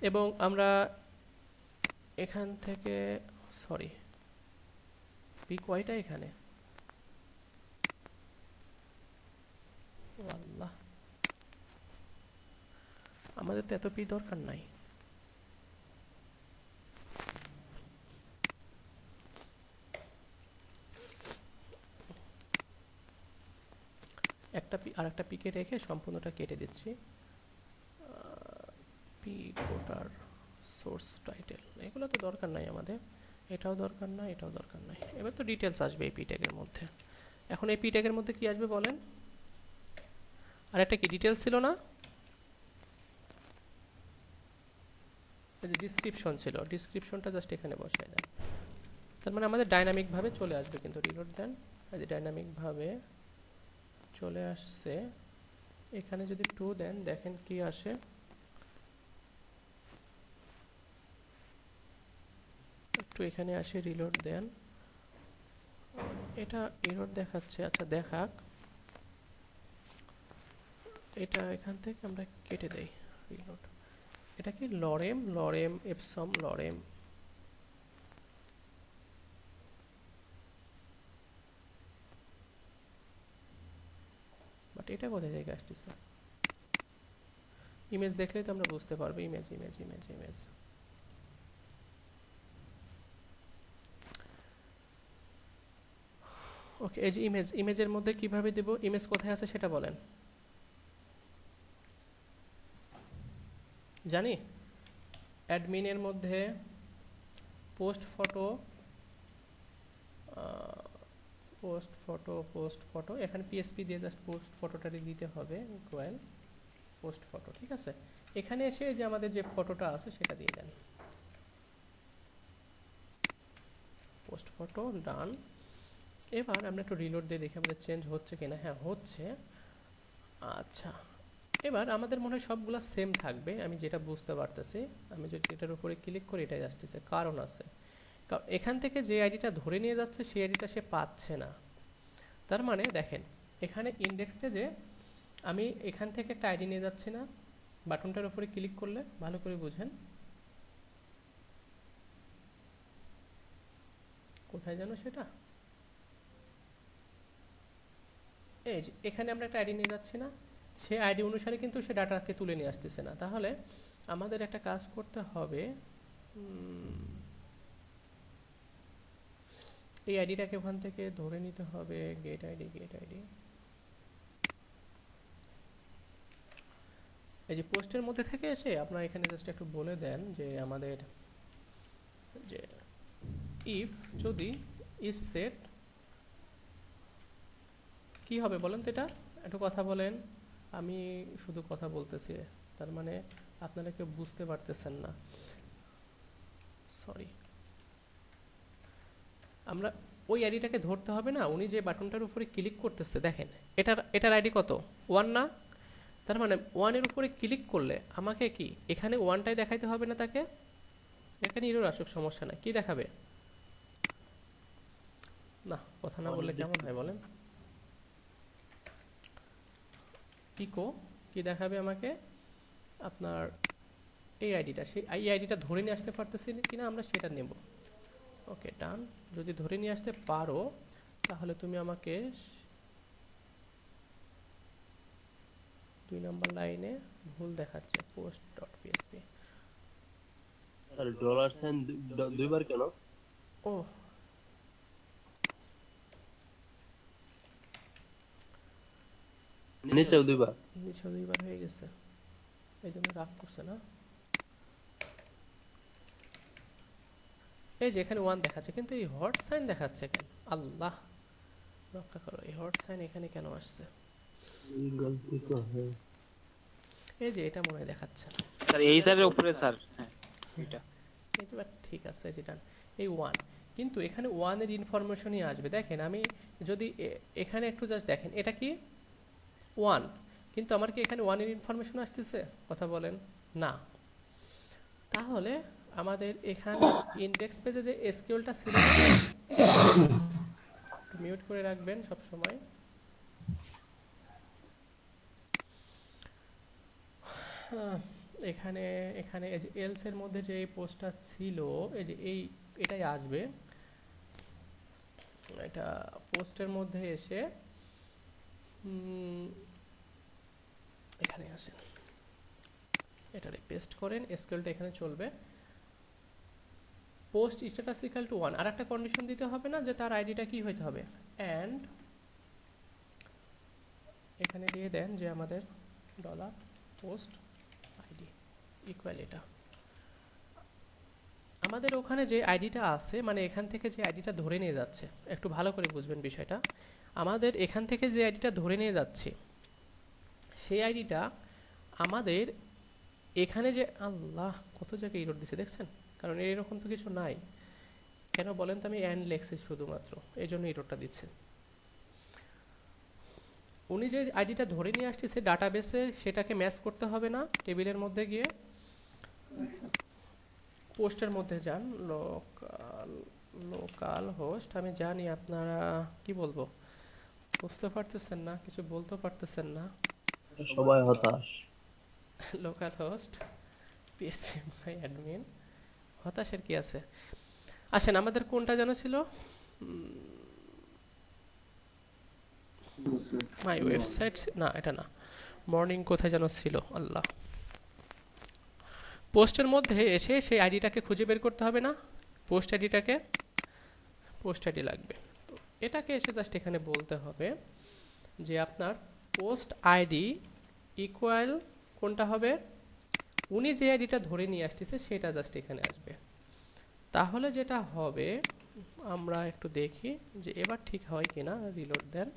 এবং আমরা এখান থেকে, সরি পিক ওয়াইটা এখানে, আল্লাহ আমাদের তো এত পি দরকার নাই। একটা পি আর একটা পিকে রেখে সম্পূর্ণটা কেটে দিচ্ছি। পি ফোটার সোর্স টাইটেল এগুলো তো দরকার নাই আমাদের, এটাও দরকার নাই, এটাও দরকার নাই। এবার তো ডিটেলস আসবে এই পি ট্যাগের মধ্যে। এখন এই পি ট্যাগের মধ্যে কি আসবে বলেন, আর একটা কি ডিটেলস ছিল না, এই যে ডিসক্রিপশন ছিল, ডিসক্রিপশনটা জাস্ট এখানে বসায় দেন। তার মানে আমাদের ডাইনামিকভাবে চলে আসবে, কিন্তু রিলোড দেন, এই যে ডাইনামিকভাবে চলে আসছে। এখানে যদি 2 দেন দেখেন কি আসে, একটু এখানে আসে, রিলোড দেন, এটা এরর দেখাচ্ছে। আচ্ছা দেখাক, এটা এখান থেকে আমরা কেটে দেই রিলোড। এটা কি lorem, lorem Epsom lorem, but এটা কোথায় থেকে আসতেছে? ইমেজ দেখলেই তো আমরা বুঝতে পারবো। ইমেজ ইমেজ ইমেজ ইমেজ, ওকে। এই যে ইমেজ, ইমেজের মধ্যে কিভাবে দেব? ইমেজ কোথায় আছে সেটা বলেন। জানি অ্যাডমিনের মধ্যে পোস্ট ফটো, পোস্ট ফটো এখানে পিএসপি দিয়ে জাস্ট পোস্ট ফটোটাকে দিতে হবে, ইকুয়াল পোস্ট ফটো, ঠিক আছে। এখানে এসে যে আমাদের যে ফটোটা আছে সেটা দিয়ে দেন, পোস্ট ফটো, ডান। এবার আমরা একটু রিলোড দিয়ে দেখি আমাদের চেঞ্জ হচ্ছে কিনা। হ্যাঁ হচ্ছে। আচ্ছা, এবার আমাদের মনে হয় সবগুলো সেম থাকবে, আমি যেটা বুঝতে পারতেছি। আমি যদি এটার উপরে ক্লিক করি এটাই আসতেছে, কারণ আছে, কারণ এখান থেকে যে আইডিটা ধরে নিয়ে যাচ্ছে সেই আইডিটা সে পাচ্ছে না। তার মানে দেখেন এখানে ইন্ডেক্স পেজে আমি এখান থেকে একটা আইডি নিয়ে যাচ্ছি না, বাটনটার উপরে ক্লিক করলে ভালো করে বুঝেন, কোথায় যেন সেটা, এই যে এখানে আমরা একটা আইডি নিয়ে যাচ্ছি না, সে আইডি অনুসারে কিন্তু সে ডাটাকে তুলে নিয়ে আসতেছে না। তাহলে আমাদের একটা কাজ করতে হবে, এই আইডিটাকে ওখান থেকে ধরে নিতে হবে, গেট আইডি, গেট আইডি। এই যে পোস্টের মধ্যে থেকে এসে আপনারা এখানে জাস্ট একটু বলে দেন যে আমাদের যে ইফ যদি ইজ সেট কি হবে বলেন তো, এটা একটু কথা বলেন। আমি শুধু কথা বলতেছি, তার মানে আপনারা কেউ বুঝতে পারতেছেন না, সরি। আমরা ওই আইডিটাকে ধরতে হবে না, উনি যে বাটনটার উপরে ক্লিক করতেছে দেখেন, এটার আইডি কত? 1 না? তার মানে 1-এর উপরে ক্লিক করলে আমাকে কি এখানে 1টাই দেখাইতে হবে না তাকে? এখানে এরর আসুক সমস্যা নাই, কি দেখাবে? না, কথা না বললে কেমন হয় বলেন? ইকো কি দেখাবে আমাকে? আপনার এই আইডিটা, সেই এই আইডিটা ধরে নিয়ে আসতে পারতেছি কিনা আমরা সেটা নেব। ওকে ডান। যদি ধরে নিয়ে আসতে পারো তাহলে তুমি আমাকে 2 নম্বর লাইনে ভুল দেখাচ্ছে, post dot PSP. Sir dollar sign দুইবার কেন? ও নিচেও দুইবার? নিচে 2বার হয়ে গেছে, এই জন্য রাগ করছে না। এই যে এখানে 1 দেখাচ্ছে কিন্তু এই হট সাইন দেখাচ্ছে কেন? আল্লাহ রক্ষা করো, এই হট সাইন এখানে কেন আসছে? এই যে এটা মনে হয় দেখাচ্ছে না স্যার, এই স্যারের উপরে স্যার। হ্যাঁ এটা এটা ঠিক আছে, যেটা এই 1, কিন্তু এখানে 1 এর ইনফরমেশনই আসবে। দেখেন আমি যদি এখানে একটু জাস্ট দেখেন, এটা কি 1, কিন্তু আমার কি এখানে 1 এর ইনফরমেশন আসতেছে? কথা বলেন না। তাহলে আমাদের এখানে ইনডেক্স পেজে যে এসকিউএলটা সিলেক্ট মিউট করে রাখবেন সব সময়। এখানে এখানে এই যে এলস এর মধ্যে যে পোস্টটা ছিল, এই যে এটাই আসবে, এটা পোস্টের মধ্যে এসে এখানে আসেন, এটারে পেস্ট করেন, এসকিউএলটা এখানে চলবে। পোস্ট স্ট্যাটাস ইকুয়াল টু 1, আর একটা কন্ডিশন দিতে হবে না যে তার আইডিটা কি হইতে হবে, অ্যান্ড এখানে দিয়ে দেন যে আমাদের ডলার পোস্ট আইডি ইকুয়াল এটা। আমাদের ওখানে যে আইডিটা আছে, মানে এখান থেকে যে আইডিটা ধরে নিয়ে যাচ্ছে, একটু ভালো করে বুঝবেন বিষয়টা। আমাদের এখান থেকে যে আইডিটা ধরে নিয়ে যাচ্ছে সেই আইডিটা আমাদের এখানে যে, আল্লাহ কত জায়গায় এরর দিছে দেখছেন, কারণ এরকম তো কিছু নাই। কেন বলেন তো? আমি অ্যান্ড লেখছি শুধুমাত্র, এই জন্য এররটা দিচ্ছে। উনি যে আইডিটা ধরে নিয়ে আসছে ডাটাবেসে, সেটাকে ম্যাচ করতে হবে না। টেবিলের মধ্যে গিয়ে পোস্টের মধ্যে যান, লোকাল হোস্ট। আমি জানি আপনারা কি বলবো বুঝতে পারতেছেন না, কিছু বলতে পারতেছেন না। সবাই হতাশ। Localhost PHP my admin, হতাশের কি আছে? আসেন, আমাদের কোনটা যেন ছিল, মাই ওয়েবসাইট, না এটা না, মর্নিং কোথায় যেন ছিল, আল্লাহ। পোস্টের মধ্যে এসে সেই আইডিটাকে খুঁজে বের করতে হবে না, পোস্ট আইডিটাকে, পোস্ট আইডি লাগবে। তো এটাকে এসে জাস্ট এখানে বলতে হবে যে আপনার পোস্ট আইডি ইকুয়াল কোনটা হবে, উনি যে আইডিটা ধরে নিয়ে আসতেছে সেটা জাস্ট এখানে আসবে। তাহলে যেটা হবে, আমরা একটু দেখি যে এবার ঠিক হয় কিনা, রিলোড দেন।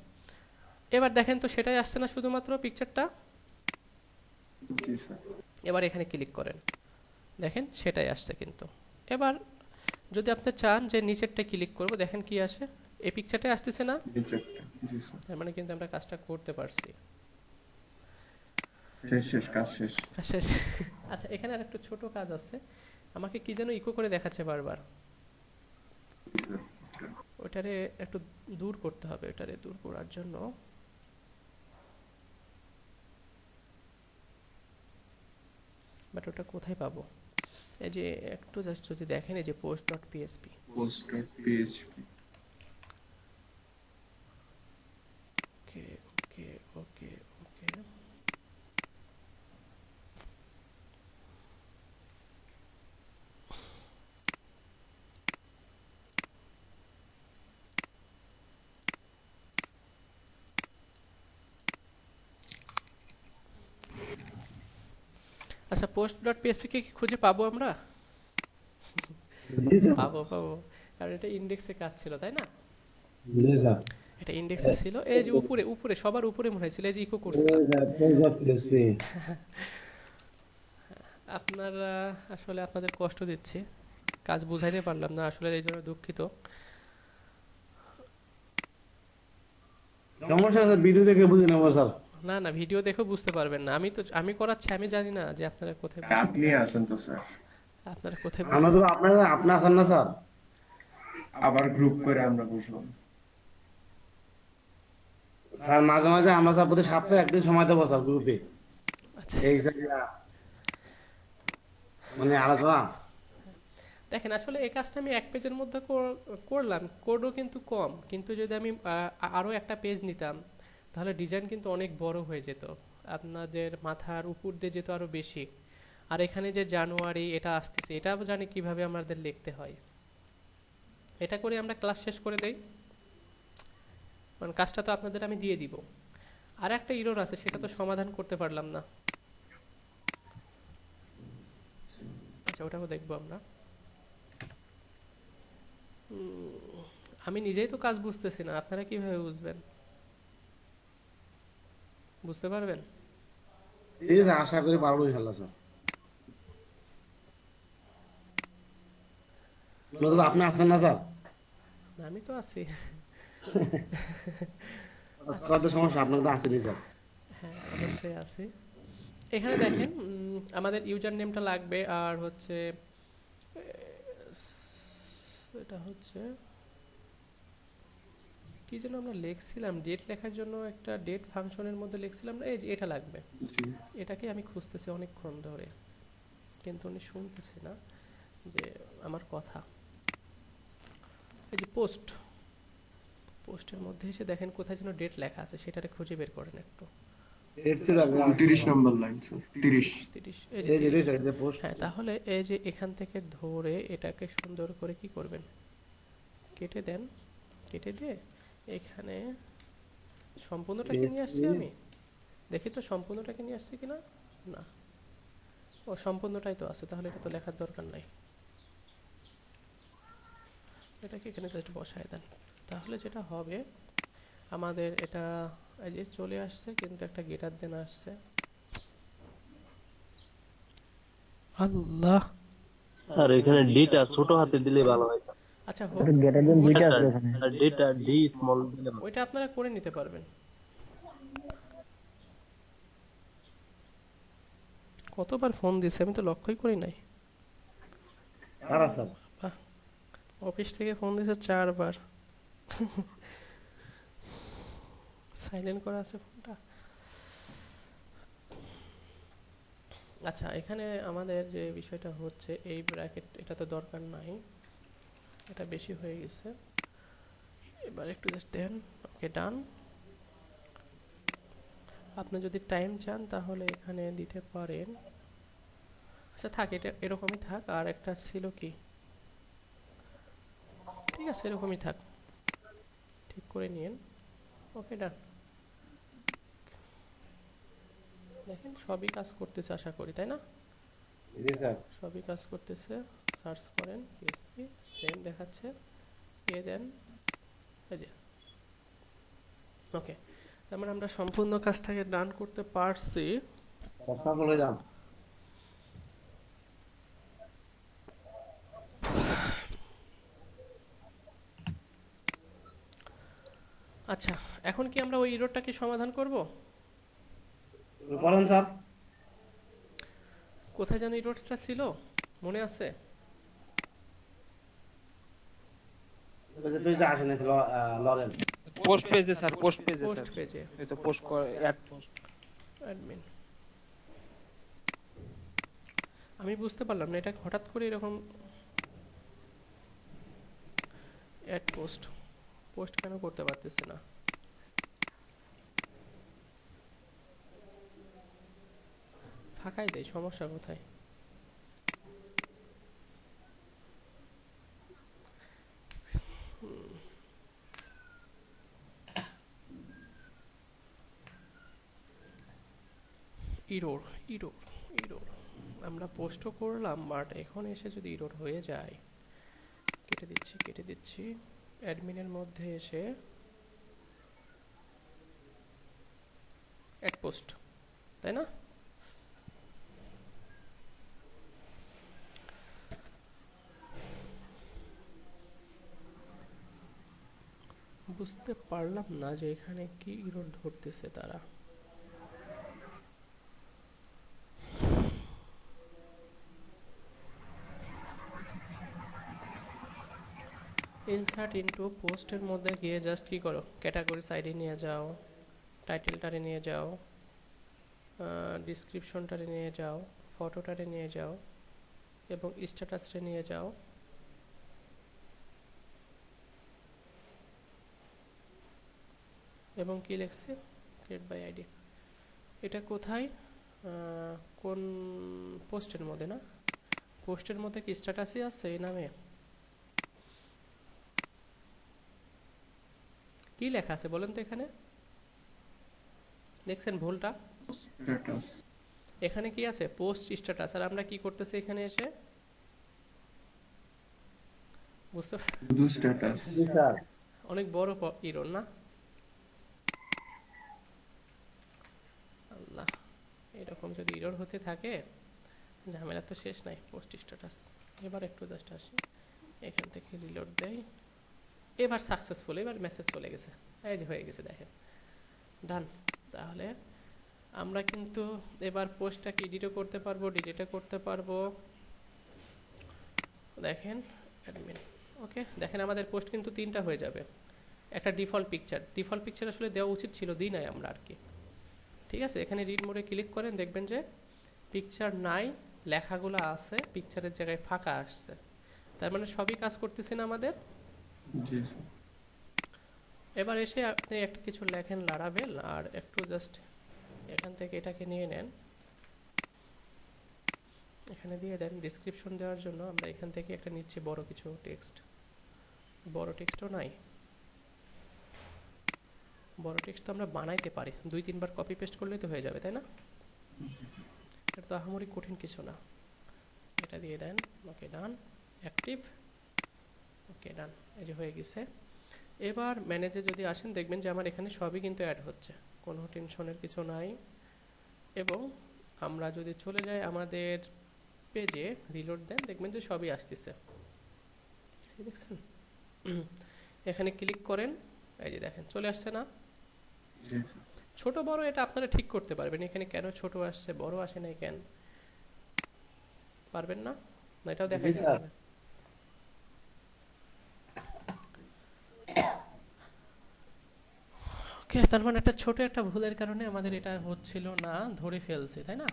এবার দেখেন তো সেটাই আসছে না শুধুমাত্র পিকচারটা? জি স্যার। এবার এখানে ক্লিক করেন, দেখেন সেটাই আসছে কিন্তু। এবার যদি আপনি চান যে নিচেরটা ক্লিক করব, দেখেন কি আসে, এই পিকচারটাই আসতেছে না? নিচেরটা। জি স্যার। তার মানে কিন্তু আমরা কাজটা করতে পারছি। শেষ কাজ শেষ। কাজ শেষ। আচ্ছা, এখানে আর একটা ছোট কাজ আছে, আমাকে কি যেন ইকো করে দেখাচ্ছে বারবার, জি স্যার। ওটারে একটু দূর করতে হবে। ওটারে দূর করার জন্য বাট ওটা কোথায় পাবো? এই যে একটু জাস্ট যদি দেখেন, এই যে পোস্ট ডট পিএসপি, post.php। ওকে ওকে ওকে ওকে, আচ্ছা পোস্ট ডট পিএসপি কে কি খুঁজে পাবো আমরা? পাবো পাবো, কারণ এটা ইন্ডেক্সে কাজ ছিল, তাই না? এটা ইন্ডেক্সে ছিল, এই যে উপরে উপরে সবার উপরে মনে হয়েছিল, এই যে ইকো করছিলাম। আপনারা আসলে আপনাদের কষ্ট দিচ্ছি, কাজ বুঝাইতে পারলাম না আসলে, এই জন্য দুঃখিত। সমস্যা স্যার, ভিডিও দেখে বুঝে নেবো স্যার। না না, ভিডিও দেখেও বুঝতে পারবেন না, আমি করাচ্ছি, আমি জানি না যে আপনারা কোথায় আপনি আছেন তো স্যার। আপনারা কোথায় আমরা তো আপনার আছেন না স্যার। আবার গ্রুপ করে আমরা বুঝবো। স্যার মাঝে মাঝে আমরা স্যার প্রতি সপ্তাহে একদিন সময় দেবো স্যার গ্রুপে, আচ্ছা এই মানে আলোচনা। দেখেন, আসলে এই কাজটা আমি এক পেজের মধ্যে করলাম, কোডও কিন্তু কম, কিন্তু যদি আমি আরও একটা পেজ নিতাম তাহলে ডিজাইন কিন্তু অনেক বড় হয়ে যেত, আপনাদের মাথার উপর দিয়ে যেত আরও বেশি। আর এখানে যে জানুয়ারি এটা আসতেছে, এটাও জানি কিভাবে আমাদের লিখতে হয়। এটা করে আমরা ক্লাস শেষ করে দেই, কারণ কাজটা তো আপনাদের আমি দিয়ে দিব। আর একটা ইরর আছে, সেটা তো সমাধান করতে পারলাম না। আচ্ছা, ওটাও দেখবো আমরা। আমি নিজেই তো কাজ বুঝতেছি না, আপনারা কিভাবে বুঝবেন? বুঝতে পারবেন? ঠিক আছে, আশা করি পারবো ইনশাল্লাহ স্যার। নতুন আপনি আছেন না স্যার? না, আমি তো আছি। স্যার সমস্যা, আপনার তো আছেনই স্যার। হ্যাঁ, অবশ্যই আছি। এখানে দেখেন আমাদের ইউজার নেমটা লাগবে, আর হচ্ছে এটা হচ্ছে কি যেন আমরা লিখছিলাম, ডেট লেখার জন্য একটা ডেট ফাংশনের মধ্যে লিখছিলাম না, এই যে এটা লাগবে। এটাকে আমি খুঁজতেছি অনেকক্ষণ ধরে, কিন্তু উনি শুনতেছি না যে আমার কথা। এই যে পোস্টের মধ্যে এসে দেখেন কোথায় যেন ডেট লেখা আছে, সেটারে খুঁজে বের করেন একটু। 29 নম্বর লাইন স্যার। 30। 30, এই যে 30। হ্যাঁ, তাহলে এই যে এখান থেকে ধরে এটাকে সুন্দর করে কি করবেন, কেটে দেন। কেটে দিয়ে এখানে সম্পূর্ণটাকে নিয়ে আসছি আমি, দেখি তো সম্পূর্ণটাকে নিয়ে আসছি কিনা। না, ও সম্পূর্ণটাই তো আছে, তাহলে এটা তো লেখার দরকার নাই। এটাকে এখানে জাস্ট বসায় দেন, তাহলে যেটা হবে আমাদের এটা এই যে চলে আসছে, কিন্তু একটা গেটার দেন আসছে। আল্লাহ, স্যার এখানে ডিটা ছোট হাতে দিলে ভালো হয় স্যার। আচ্ছা হোক, ডিটা ডি স্মল দিলে ভালো। ওইটা আপনারা করে নিতে পারবেন। কতবার ফোন দিছে আমি তো লক্ষ্যই করি নাই। স্যার অফিস থেকে ফোন দিছে 4 বার, সাইলেন্ট করা আছে ফোনটা। আচ্ছা, এখানে আমাদের যে বিষয়টা হচ্ছে এই ব্র্যাকেট, এটা তো দরকার নাই, এটা বেশি হয়ে গেছে। এবার একটু জাস্ট দেন, ওকে ডান। আপনি যদি টাইম চান তাহলে এখানে দিতে পারেন। আচ্ছা থাক, এটা এরকমই থাক। আর একটা ছিল কি, ঠিক আছে এরকমই থাক, ঠিক করে নিন। ওকে ডান। দেখেন সবই কাজ করতেছে আশা করি, তাই না? জি স্যার। সবই কাজ করতেছে। সার্চ করেন পিএসপি, সেম দেখাচ্ছে, এ দেন, এই যে ওকে। তার মানে আমরা সম্পূর্ণ কাজটাকে ডান করতে পারছি। কথা বলে যান। আচ্ছা, এখন কি আমরা ওই ইরোরটাকে সমাধান করব? করেন স্যার। কোথায় যেন ইরোরটা ছিল, মনে আছে? পেজে আসেনি লরেন। পোস্ট পেজে স্যার, পোস্ট পেজে পোস্ট স্যার, পেজে এই তো পোস্ট করে অ্যাড পোস্ট। অ্যাডমিন। আমি বুঝতে পারলাম না, এটা হঠাৎ করে এরকম অ্যাড পোস্ট পোস্ট কেন করতে পারতেছি না? ফাঁকাই দেয়, সমস্যা কোথায়? ইরোর ইরোর ইরোর আমরা পোস্টও করলাম, বাট এখন এসে যদি ইরোর হয়ে যায়, কেটে দিচ্ছি কেটে দিচ্ছি। অ্যাডমিনের মধ্যে এসে অ্যাড পোস্ট, তাই না? বুঝতে পারলাম না যে এখানে কি ইরোর ধরতেছে তারা। ইনসার্ট ইনটু পোস্টের মধ্যে গিয়ে জাস্ট কি করো, ক্যাটাগরি সাইডে নিয়ে যাও, টাইটেলটারে নিয়ে যাও, ডিসক্রিপশনটারে নিয়ে যাও, ফটোটারে নিয়ে যাও এবং স্ট্যাটাসে নিয়ে যাও। এবং কি লিখছি, ক্রিয়েট বাই আইডি। এটা কোথায়, কোন পোস্টের মধ্যে? না, পোস্টের মধ্যে কি স্ট্যাটাসই আছে এই নামে? কি লেখা আছে বলেন তো এখানে? দেখছেন ভুলটা? স্ট্যাটাস। এখানে কি আছে? Post status. আর আমরা কি করতেছি এখানে এসে? বুঝতে শুধু স্ট্যাটাস। জি স্যার। অনেক বড় ইরোর না? আল্লাহ, এরকম যদি ইরোর হতে থাকে ঝামেলা তো শেষ নাই। Post status. এবার একটু জাস্ট আসি, এখান থেকে রিলোড দেই। এবার সাকসেসফুল, এবার মেসেজ চলে গেছে, এই যে হয়ে গেছে, দেখেন ডান। তাহলে আমরা কিন্তু এবার পোস্টটাকে এডিটও করতে পারবো, ডিলিটও করতে পারবো। দেখেন অ্যাডমিন, ওকে। দেখেন আমাদের পোস্ট কিন্তু 3টা হয়ে যাবে। একটা ডিফল্ট পিকচার আসলে দেওয়া উচিত ছিল, দিই নাই আমরা আর কি। ঠিক আছে, এখানে রিড মোডে ক্লিক করেন, দেখবেন যে পিকচার নাই, লেখাগুলো আছে, পিকচারের জায়গায় ফাঁকা আসছে। তার মানে সবই কাজ করতেছে না আমাদের। জি স্যার। এবার এসে আপনি একটা কিছু লেখেন লারাভেল, আর একটু জাস্ট এখান থেকে এটাকে নিয়ে নেন, এখানে দিয়ে দেন। ডিসক্রিপশন দেওয়ার জন্য আমরা এখান থেকে একটা নিচ্ছি বড় কিছু টেক্সট। বড় টেক্সটও নাই, বড় টেক্সট তো আমরা বানাইতে পারি, 2-3 বার কপি পেস্ট করলেই তো হয়ে যাবে, তাই না? এটা তো আহামরি কঠিন কিছু না। এটা দিয়ে দেন, ওকে ডান। অ্যাক্টিভ, ওকে ডান, এই যে হয়ে গেছে। এবার ম্যানেজে যদি আসেন, দেখবেন যে আমার এখানে সবই কিন্তু অ্যাড হচ্ছে, কোনো টেনশনের কিছু নাই। এবং আমরা যদি চলে যাই আমাদের পেজে, রিলোড দেন, দেখবেন যে সবই আসতেছে, দেখছেন? এখানে ক্লিক করেন, এই যে দেখেন চলে আসছে না? জি স্যার। ছোট বড় এটা আপনারা ঠিক করতে পারবেন। এখানে কেন ছোট আসছে বড় আসে নাই কেন, পারবেন না? না এটাও দেখাই দিতে হবে। ওকে, তার মানে একটা ছোট একটা ভুলের কারণে আমাদের এটা হচ্ছিল না, ধরে ফেলছে, তাই না?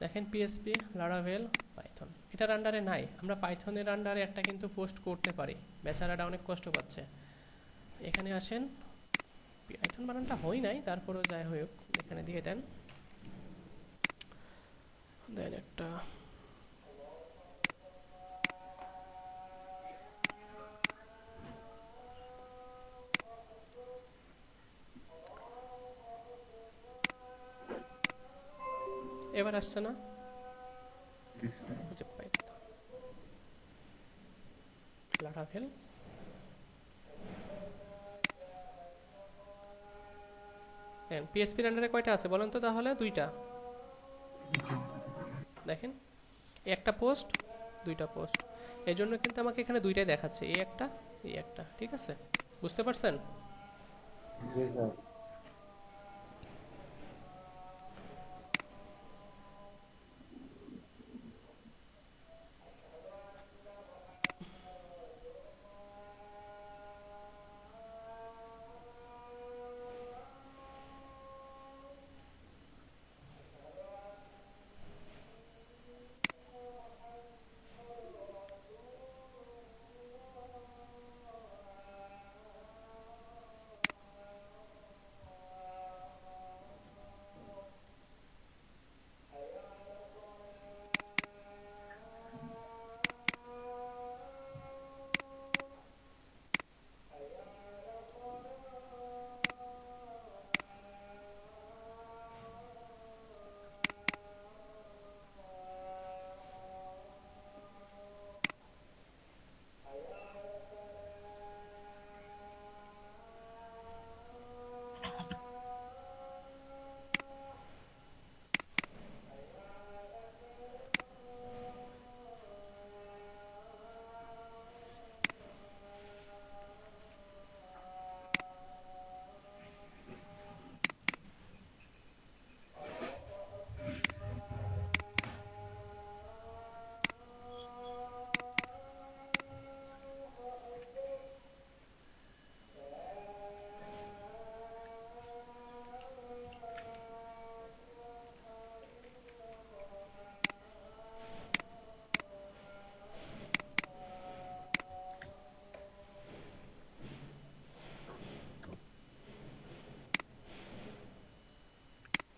দেখেন পিএসপি লারাভেল পাইথন এটার আন্ডারে নাই, আমরা পাইথনের আন্ডারে একটা কিন্তু পোস্ট করতে পারি, বেচারাটা অনেক কষ্ট পাচ্ছে। এখানে আসেন, পাইথন বানানটা হয় নাই, তারপরেও যাই হোক এখানে দিয়ে দেন, দেন একটা এবার আসছে না, লারাভেল পিএসপির আন্ডারে কয়টা আছে বলেন তো তাহলে? দুইটা। দেখেন একটা পোস্ট, দুইটা পোস্ট, এই জন্য কিন্তু আমাকে এখানে দুইটাই দেখাচ্ছে, এই একটা, ঠিক আছে? বুঝতে পারছেন? জি স্যার।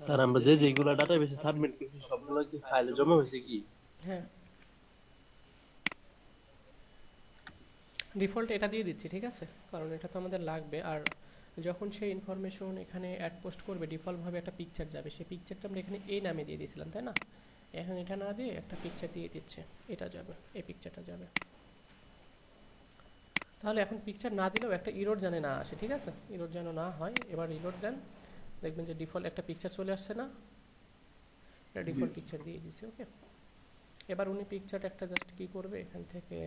স্যার আমরা যেগুলা ডাটাবেসে সাবমিট করছি সবগুলো কি ফাইলে জমা হয়েছে কি? হ্যাঁ, ডিফল্ট এটা দিয়ে দিচ্ছি, ঠিক আছে? কারণ এটা তো আমাদের লাগবে। আর যখন সেই ইনফরমেশন এখানে অ্যাড পোস্ট করবে, ডিফল্টভাবে একটা পিকচার যাবে, সেই পিকচারটা আমরা এখানে এই নামে দিয়ে দিয়েছিলাম, তাই না? এখন এটা না দিয়ে একটা পিকচার দিয়ে দিচ্ছে, এটা যাবে, এই পিকচারটা যাবে। তাহলে এখন পিকচার না দিলেও একটা ইরোড যেন না আসে, ঠিক আছে? ইরোড যেন না হয়। এবার রিলোড দেন, দেখবেন যে ডিফল্ট একটা পিকচার চলে আসছে না? এটা ডিফল্ট পিকচার দিয়ে দিয়েছি, ওকে। এবার উনি পিকচারটা একটা জাস্ট কী করবে, এখান থেকে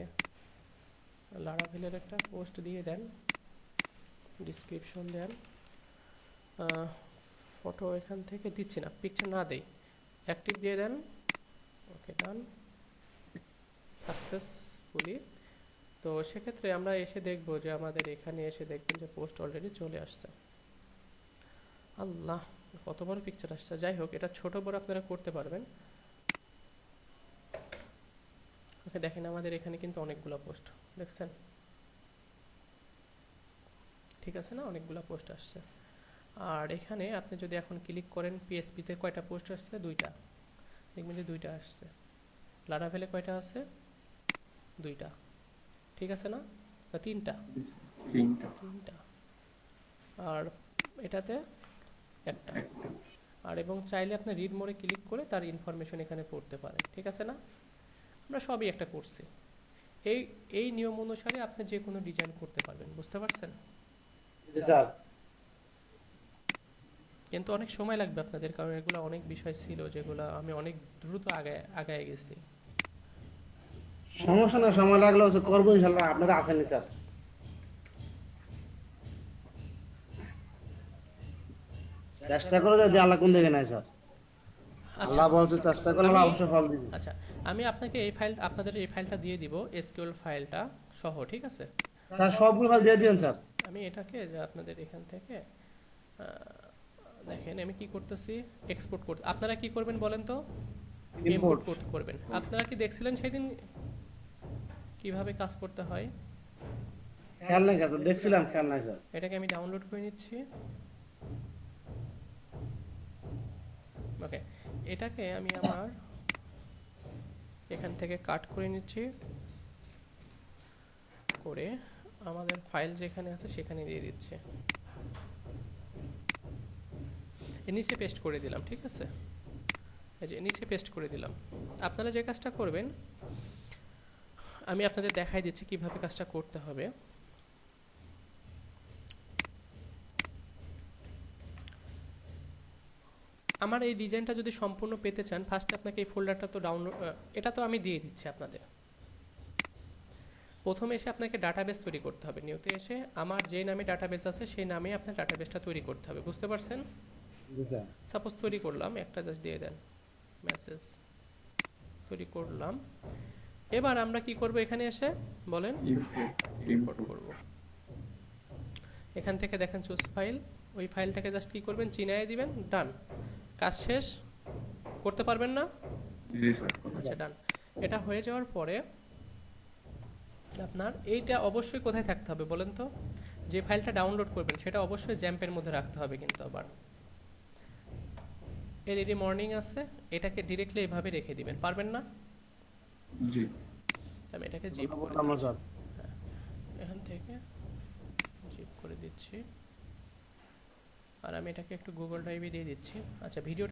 লারাভেলের একটা পোস্ট দিয়ে দেন, ডিসক্রিপশন দেন, ফটো এখান থেকে দিচ্ছি না, পিকচার না দেই, অ্যাক্টিভ দিয়ে দেন, ওকে ডান, সাকসেসফুলি। তো সেক্ষেত্রে আমরা এসে দেখব যে আমাদের এখানে এসে দেখবেন যে পোস্ট অলরেডি চলে আসছে। আল্লাহ, কত বড় পিকচার আসছে! যাই হোক, এটা ছোট বড় আপনারা করতে পারবেন। ওকে, দেখেন আমাদের এখানে কিন্তু অনেকগুলো পোস্ট, দেখছেন? ঠিক আছে না? অনেকগুলো পোস্ট আসছে। আর এখানে আপনি যদি এখন ক্লিক করেন, পিএসপিতে কয়টা পোস্ট আসছে? দুইটা, দেখবেন যে দুইটা আসছে। লারাভেলে কয়টা আছে? দুইটা, ঠিক আছে না? তিনটা, আর এটাতে একটা। আর এবং চাইলে আপনি রিড মোডে ক্লিক করে তার ইনফরমেশন এখানে পড়তে পারেন, ঠিক আছে না? আমরা সবই একটা করছি। এই নিয়ম অনুসারে আপনি যে কোনো ডিজাইন করতে পারবেন, বুঝতে পারছেন? জি স্যার। কিন্তু অনেক সময় লাগবে আপনাদের, কারণ এগুলো অনেক বিষয় ছিল যেগুলো আমি অনেক দ্রুত আগায় গেছি। সমস্যা না, সময় লাগলেও তো করবো ইনশাল্লাহ, আপনারা আছেনই স্যার। চেষ্টা করে যদি আল্লাহ কোন দিকে নাই স্যার, আল্লাহ বলতে চেষ্টা করলে আল্লাহ অবশ্যই ফল দিবে। আচ্ছা, আমি আপনাকে আপনাদের এই ফাইলটা দিয়ে দিব, এসকিউএল ফাইলটা সহ, ঠিক আছে? স্যার সবগুলো ফাইল দিয়ে দিন স্যার। আমি এটাকে যে আপনাদের এখান থেকে দেখেন আমি কি করতেছি, এক্সপোর্ট করতে। আপনারা কি করবেন বলেন তো? ইম্পোর্ট করবেন। আপনারা কি দেখছিলেন সেদিন কিভাবে কাজ করতে হয়? খেয়াল নাই স্যার, দেখছিলাম, খেয়াল নাই স্যার। এটাকে আমি ডাউনলোড করে নিচ্ছি। ওকে, এটাকে আমি আমার এখান থেকে কাট করে নিচ্ছি, করে আমাদের ফাইল যেখানে আছে সেখানে দিয়ে দিচ্ছি, এর নিচে পেস্ট করে দিলাম। ঠিক আছে, এই যে নিচে পেস্ট করে দিলাম। আপনারা যে কাজটা করবেন আমি আপনাদের দেখাই দিচ্ছি কিভাবে কাজটা করতে হবে। আমার এই ডিজাইনটা যদি সম্পূর্ণ পেতে চান, ফার্স্টে আপনাকে এই ফোল্ডারটা তো ডাউনলোড, এটা তো আমি দিয়ে দিচ্ছি আপনাদের। প্রথমে এসে আপনাকে ডাটাবেস তৈরি করতে হবে। নিউতে এসে আমার যে নামে ডাটাবেস আছে সেই নামে আপনার ডাটাবেসটা তৈরি করতে হবে। বুঝতে পারছেন? জি স্যার। সাপোজ তৈরি করলাম, একটা জাস্ট দিয়ে দেন, মেসেজ তৈরি করলাম। এবার আমরা কি করব, এখানে এসে বলেন ইম্পোর্ট করব। এখান থেকে দেখেন চুজ ফাইল, ওই ফাইলটাকে জাস্ট কি করবেন, চিনায় দিবেন, ডান। কাজ শেষ। করতে পারবেন না? জি স্যার। আচ্ছা, ডান। এটা হয়ে যাওয়ার পরে আপনার এইটা অবশ্যই কোথায় থাকতে হবে বলেন তো? যে ফাইলটা ডাউনলোড করবেন সেটা অবশ্যই জ্যাম্পের মধ্যে রাখতে হবে কিন্তু। আবার এলইডি মর্নিং আছে, এটাকে ডিরেক্টলি এভাবে রেখে দিবেন। পারবেন না? জি। আমি এটাকে জিপ করে বললাম না স্যার। এখান থেকে জিপ করে দিচ্ছি, আর আমি এটাকে একটু গুগল ড্রাইভে দিয়ে দিচ্ছি। আচ্ছা, ভিডিও